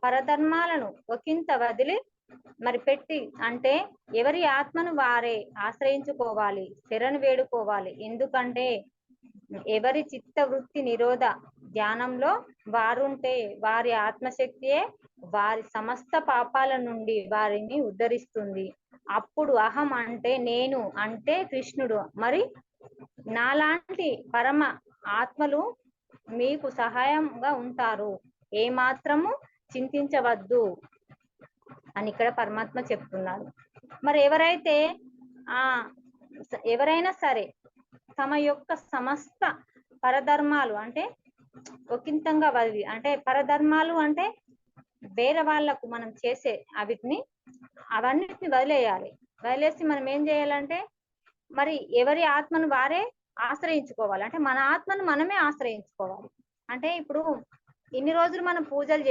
పరధర్మాలను ఒకంత వదిలి మరి పెట్టి, అంటే ఎవరి ఆత్మను వారే ఆశ్రయించుకోవాలి, శరణు వేడుకోవాలి. ఎందుకంటే ఎవరి చిత్త వృత్తి నిరోధ ధ్యానంలో వారుంటే వారి ఆత్మశక్తియే వారి సమస్త పాపాల నుండి వారిని ఉద్ధరిస్తుంది. అప్పుడు అహం అంటే నేను, అంటే కృష్ణుడు, మరి నాలాంటి పరమ ఆత్మలు మీకు సహాయంగా ఉంటారు, ఏమాత్రము చింతించవద్దు అని ఇక్కడ పరమాత్మ చెప్తున్నారు. మరి ఎవరైనా సరే తమ యొక్క సమస్త పరధర్మాలు, అంటే ఒకంతంగా వదిలి, అంటే పరధర్మాలు అంటే వేరే వాళ్ళకు మనం చేసే అవన్నిటిని వదిలేయాలి. వదిలేసి మనం ఏం చేయాలంటే మరి ఎవరి ఆత్మను వారే ఆశ్రయించుకోవాలి. అంటే మన ఆత్మను మనమే ఆశ్రయించుకోవాలి. అంటే ఇప్పుడు ఇన్ని రోజులు మనం పూజలు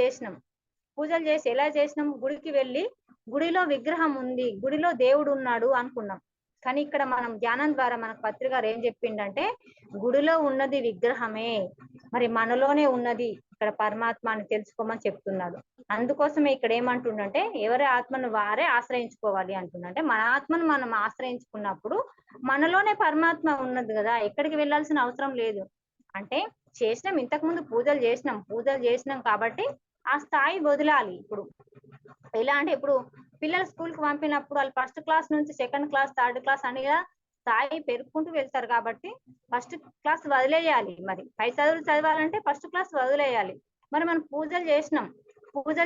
చేసి ఎలా చేసినాం? గుడికి వెళ్ళి గుడిలో విగ్రహం ఉంది, గుడిలో దేవుడు ఉన్నాడు అనుకున్నాం. కానీ ఇక్కడ మనం ధ్యానం ద్వారా మనకు పత్రి గారు ఏం చెప్పిండంటే గుడిలో ఉన్నది విగ్రహమే, మరి మనలోనే ఉన్నది ఇక్కడ పరమాత్మ అని తెలుసుకోమని చెప్తున్నాడు. అందుకోసమే ఇక్కడ ఏమంటుండంటే ఎవరి ఆత్మను వారే ఆశ్రయించుకోవాలి అంటుండంటే మన ఆత్మను మనం ఆశ్రయించుకున్నప్పుడు మనలోనే పరమాత్మ ఉన్నది కదా, ఎక్కడికి వెళ్ళాల్సిన అవసరం లేదు. అంటే ఇంతకు ముందు పూజలు చేసినాం కాబట్టి ఆ స్థాయి వదలాలి. ఇప్పుడు ఎలా అంటే ఇప్పుడు పిల్లలు స్కూల్ కి పంపినప్పుడు వాళ్ళు ఫస్ట్ క్లాస్ నుంచి సెకండ్ క్లాస్, థర్డ్ క్లాస్ అని స్థాయి పెరుగుకుంటూ వెళ్తారు కాబట్టి ఫస్ట్ క్లాస్ వదిలేయాలి. మరి పై చదువులు చదవాలంటే ఫస్ట్ క్లాస్ వదిలేయాలి. మరి మనం పూజలు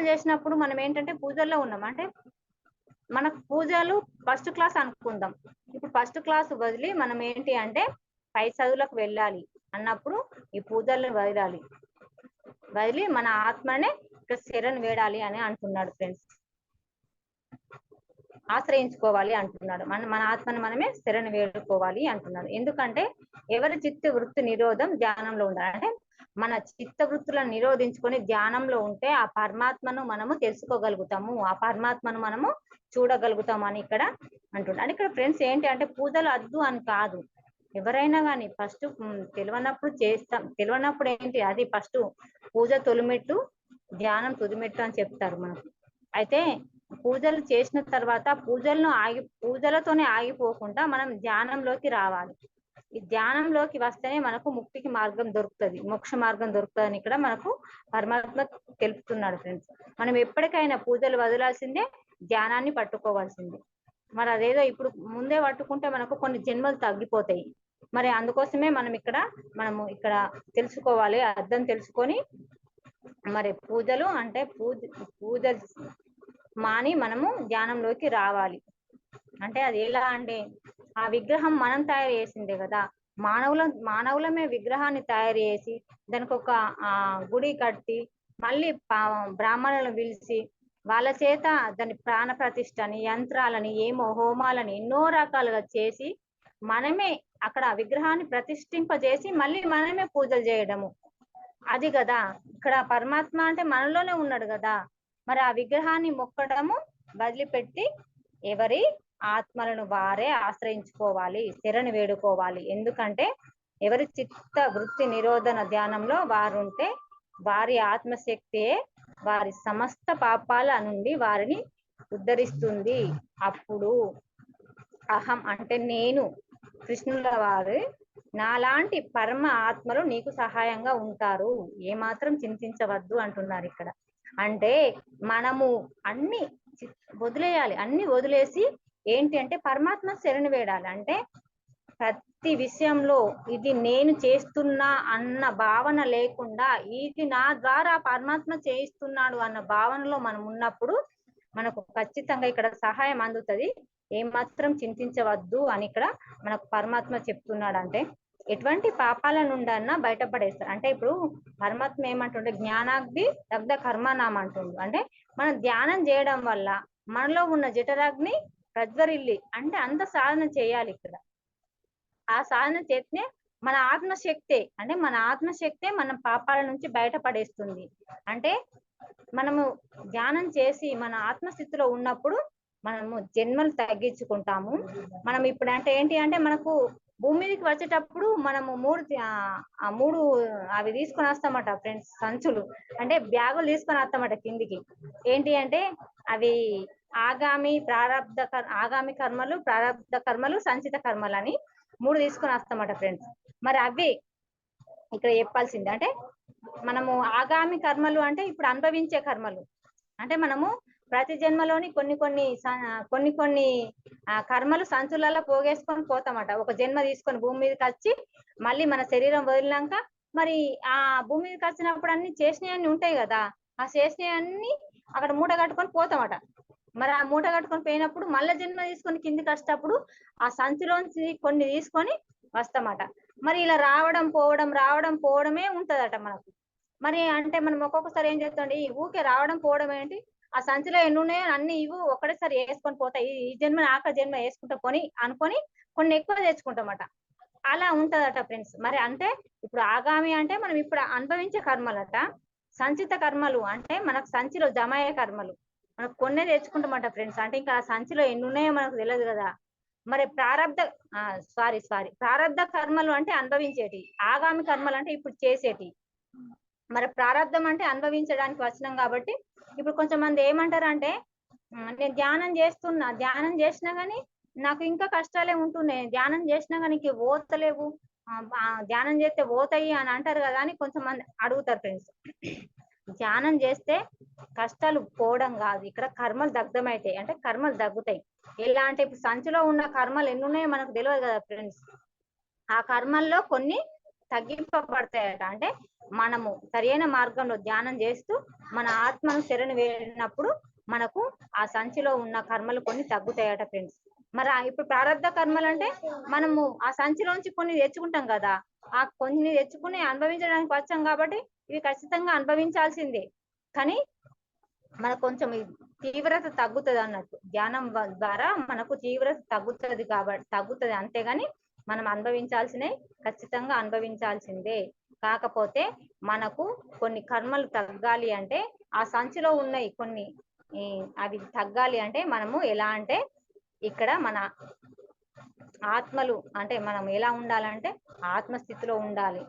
చేసినప్పుడు మనం ఏంటంటే పూజల్లో ఉన్నాం అంటే మనకు పూజలు ఫస్ట్ క్లాస్ అనుకుందాం. ఇప్పుడు ఫస్ట్ క్లాస్ వదిలి మనం ఏంటి అంటే పై చదువులకు వెళ్ళాలి అన్నప్పుడు ఈ పూజలను వదిలి మన ఆత్మనే ఇక్కడ శరణు వేడాలి అని అంటున్నాడు ఫ్రెండ్స్. ఆశ్రయించుకోవాలి అంటున్నాడు. మన ఆత్మను మనమే శరణు వేడుకోవాలి అంటున్నాడు. ఎందుకంటే ఎవరి చిత్త వృత్తి నిరోధం ధ్యానంలో ఉండాలి. అంటే మన చిత్త వృత్తులను నిరోధించుకొని ధ్యానంలో ఉంటే ఆ పరమాత్మను మనము తెలుసుకోగలుగుతాము, ఆ పరమాత్మను మనము చూడగలుగుతాము అని ఇక్కడ అంటున్నాడు. ఇక్కడ ఫ్రెండ్స్ ఏంటి అంటే పూజలు అద్దు అని కాదు, ఎవరైనా కానీ ఫస్ట్ తెలియనప్పుడు ఏంటి అది ఫస్ట్ పూజ తొలిమెట్టు, ధ్యానం తుదిమెట్టు అని చెప్తారు మనకు. అయితే పూజలు చేసిన తర్వాత పూజలతోనే ఆగిపోకుండా మనం ధ్యానంలోకి రావాలి. ఈ ధ్యానంలోకి వస్తేనే మనకు ముక్తికి మార్గం దొరుకుతుంది, మోక్ష మార్గం దొరుకుతుంది అని ఇక్కడ మనకు పరమాత్మ తెలుపుతున్నాడు ఫ్రెండ్స్. మనం ఎప్పటికైనా పూజలు వదలాల్సిందే, ధ్యానాన్ని పట్టుకోవాల్సిందే. మరి అదేదో ఇప్పుడు ముందే పట్టుకుంటే మనకు కొన్ని జన్మలు తగ్గిపోతాయి. మరి అందుకోసమే మనము ఇక్కడ తెలుసుకోవాలి, అర్థం తెలుసుకొని మరి పూజలు అంటే పూజ మాని మనము ధ్యానంలోకి రావాలి. అంటే అది ఎలా అంటే ఆ విగ్రహం మనం తయారు చేసిందే కదా, మానవులమే విగ్రహాన్ని తయారు చేసి దానికి ఒక గుడి కట్టి మళ్ళీ బ్రాహ్మణులను పిలిచి వాళ్ళ చేత దాని ప్రాణ ప్రతిష్టని, యంత్రాలని, ఏమో హోమాలని ఎన్నో రకాలుగా చేసి మనమే అక్కడ విగ్రహాన్ని ప్రతిష్ఠింపజేసి మళ్ళీ మనమే పూజలు చేయడము. అది కదా ఇక్కడ పరమాత్మ అంటే మనలోనే ఉన్నాడు కదా. మరి ఆ విగ్రహాన్ని మొక్కడము వదిలిపెట్టి ఎవరి ఆత్మలను వారే ఆశ్రయించుకోవాలి, శరణు వేడుకోవాలి. ఎందుకంటే ఎవరి చిత్త వృత్తి నిరోధన ధ్యానంలో వారుంటే వారి ఆత్మశక్తియే వారి సమస్త పాపాల నుండి వారిని ఉద్ధరిస్తుంది. అప్పుడు అహం అంటే నేను, కృష్ణుల వారు నాలాంటి పరమ ఆత్మలు నీకు సహాయంగా ఉంటారు, ఏమాత్రం చింతించవద్దు అంటున్నారు ఇక్కడ. అంటే మనము అన్ని వదిలేయాలి, అన్ని వదిలేసి ఏంటి అంటే పరమాత్మ శరణు వేడాలి. అంటే ప్రతి విషయంలో ఇది నేను చేస్తున్నా అన్న భావన లేకుండా ఇది నా ద్వారా పరమాత్మ చేయిస్తున్నాడు అన్న భావనలో మనం ఉన్నప్పుడు మనకు ఖచ్చితంగా ఇక్కడ సహాయం అందుతుంది. ఏమాత్రం చింతించవద్దు అని ఇక్కడ మనకు పరమాత్మ చెప్తున్నాడు. అంటే ఎటువంటి పాపాల నుండన్నా బయటపడేస్తారు. అంటే ఇప్పుడు పరమాత్మ ఏమంటుండే జ్ఞానాగ్ని దగ్ధ కర్మనామ అంటుండు. అంటే మనం ధ్యానం చేయడం వల్ల మనలో ఉన్న జఠరాగ్ని ప్రజ్వరిల్లి, అంటే అంత సాధన చేయాలి ఇక్కడ. ఆ సాధన చేస్తేనే మన ఆత్మశక్తే మన పాపాల నుంచి బయటపడేస్తుంది. అంటే మనము ధ్యానం చేసి మన ఆత్మస్థితిలో ఉన్నప్పుడు మనము జన్మలు తగ్గించుకుంటాము. మనం ఇప్పుడు అంటే ఏంటి అంటే మనకు భూమి మీదకి వచ్చేటప్పుడు మనము మూడు అవి తీసుకొని వస్తామట ఫ్రెండ్స్, సంచులు అంటే బ్యాగులు తీసుకొని వస్తామట కిందికి. ఏంటి అంటే అవి ఆగామి కర్మలు, ప్రారబ్ధ కర్మలు, సంచిత కర్మలు అని 3 తీసుకొని వస్తామట ఫ్రెండ్స్. మరి అవి ఇక్కడ చెప్పాల్సింది అంటే మనము ఆగామి కర్మలు అంటే ఇప్పుడు అనుభవించే కర్మలు. అంటే మనము ప్రతి జన్మలోని కొన్ని కర్మలు సంచులలో పోగేసుకొని పోతామట. ఒక జన్మ తీసుకొని భూమి మీదకి వచ్చి మళ్ళీ మన శరీరం వదిలినాక మరి ఆ భూమి మీదకి వచ్చినప్పుడు అన్ని చేసినవన్నీ ఉంటాయి కదా, ఆ చేసినవన్నీ అక్కడ మూట కట్టుకొని పోతామట. మరి ఆ మూట కట్టుకొని పోయినప్పుడు మళ్ళీ జన్మ తీసుకొని కిందికి వచ్చేటప్పుడు ఆ సంచిలోంచి కొన్ని తీసుకొని వస్తామట. మరి ఇలా రావడం పోవడమే ఉంటదట మనకు. మరి అంటే మనం ఒక్కొక్కసారి ఏం చేస్తాండి, ఊకే రావడం పోవడం ఏంటి, ఆ సంచిలో ఎన్ని ఉన్నాయో అన్ని ఇవ్వు ఒకటేసారి వేసుకొని పోతాయి, ఈ జన్మ ఆఖరి జన్మ వేసుకుంటా పోని అనుకొని కొన్ని ఎక్కువ తెచ్చుకుంటామట. అలా ఉంటదట ఫ్రెండ్స్. మరి అంటే ఇప్పుడు ఆగామి అంటే మనం ఇప్పుడు అనుభవించే కర్మలట, సంచిత కర్మలు అంటే మనకు సంచిలో జమ అయ్యే కర్మలు మనకు కొన్నే తెచ్చుకుంటామట ఫ్రెండ్స్. అంటే ఇంకా ఆ సంచిలో ఎన్ని ఉన్నాయో మనకు తెలియదు కదా. మరి ప్రారబ్ధ కర్మలు అంటే అనుభవించేటి, ఆగామి కర్మలు అంటే ఇప్పుడు చేసేటి. మరి ప్రారంధం అంటే అనుభవించడానికి వచ్చినాం కాబట్టి ఇప్పుడు కొంచెం మంది ఏమంటారు అంటే, నేను ధ్యానం చేసినా గానీ నాకు ఇంకా కష్టాలే ఉంటున్నాయి, ధ్యానం చేసినా కానీ ఇంక పోతలేవు, ధ్యానం చేస్తే పోతాయి అని అంటారు కదా అని కొంతమంది అడుగుతారు ఫ్రెండ్స్. ధ్యానం చేస్తే కష్టాలు పోవడం కాదు, ఇక్కడ కర్మలు దగ్ధమవుతాయి, అంటే కర్మలు తగ్గుతాయి. ఎలా అంటే ఇప్పుడు సంచిలో ఉన్న కర్మలు ఎన్ని ఉన్నాయో మనకు తెలియదు కదా ఫ్రెండ్స్. ఆ కర్మల్లో కొన్ని తగ్గింపబడతాయట. అంటే మనము సరైన మార్గంలో ధ్యానం చేస్తూ మన ఆత్మను శరణు వేడినప్పుడు మనకు ఆ సంచిలో ఉన్న కర్మలు కొన్ని తగ్గుతాయట ఫ్రెండ్స్. మరి ఇప్పుడు ప్రారంధ కర్మలు అంటే మనము ఆ సంచిలోంచి కొన్ని తెచ్చుకుంటాం కదా, ఆ కొన్ని తెచ్చుకుని అనుభవించడానికి వచ్చాం కాబట్టి ఇవి ఖచ్చితంగా అనుభవించాల్సిందే. కానీ మనకు కొంచెం తీవ్రత తగ్గుతుంది అన్నట్టు, ధ్యానం ద్వారా మనకు తీవ్రత తగ్గుతుంది అంతేగాని మనం అనుభవించాల్సినవి ఖచ్చితంగా అనుభవించాల్సిందే. కాకపోతే మనకు కొన్ని కర్మలు తగ్గాలి అంటే ఆ సంచిలో ఉన్నాయి కొన్ని అవి తగ్గాలి అంటే మనము ఎలా అంటే ఇక్కడ మన ఆత్మలు అంటే మనం ఎలా ఉండాలంటే ఆత్మస్థితిలో ఉండాలి.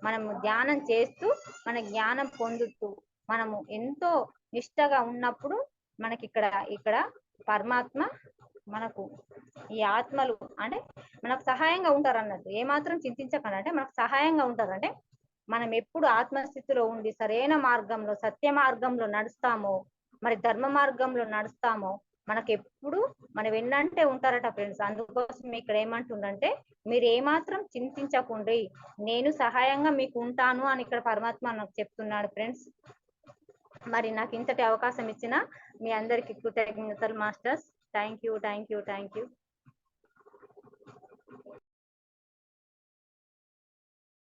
మనము ధ్యానం చేస్తూ మన జ్ఞానం పొందుతూ మనము ఎంతో నిష్టగా ఉన్నప్పుడు మనకి ఇక్కడ పరమాత్మ మనకు ఈ ఆత్మలు అంటే మనకు సహాయంగా ఉంటారు అన్నట్టు. ఏమాత్రం చింతించకండి, అంటే మనకు సహాయంగా ఉంటారు. అంటే మనం ఎప్పుడు ఆత్మస్థితిలో ఉండి సరైన మార్గంలో సత్య మార్గంలో నడుస్తామో, మరి ధర్మ మార్గంలో నడుస్తామో మనకు ఎప్పుడు మన వెన్నంటే ఉంటారట ఫ్రెండ్స్. అందుకోసం ఇక్కడ ఏమంటుందంటే మీరు ఏమాత్రం చింతించకండి, నేను సహాయంగా మీకు ఉంటాను అని ఇక్కడ పరమాత్మ నాకు చెప్తున్నాడు ఫ్రెండ్స్. మరి నాకు ఇంతటి అవకాశం ఇచ్చిన మీ అందరికి కృతజ్ఞతలు మాస్టర్స్. Thank you.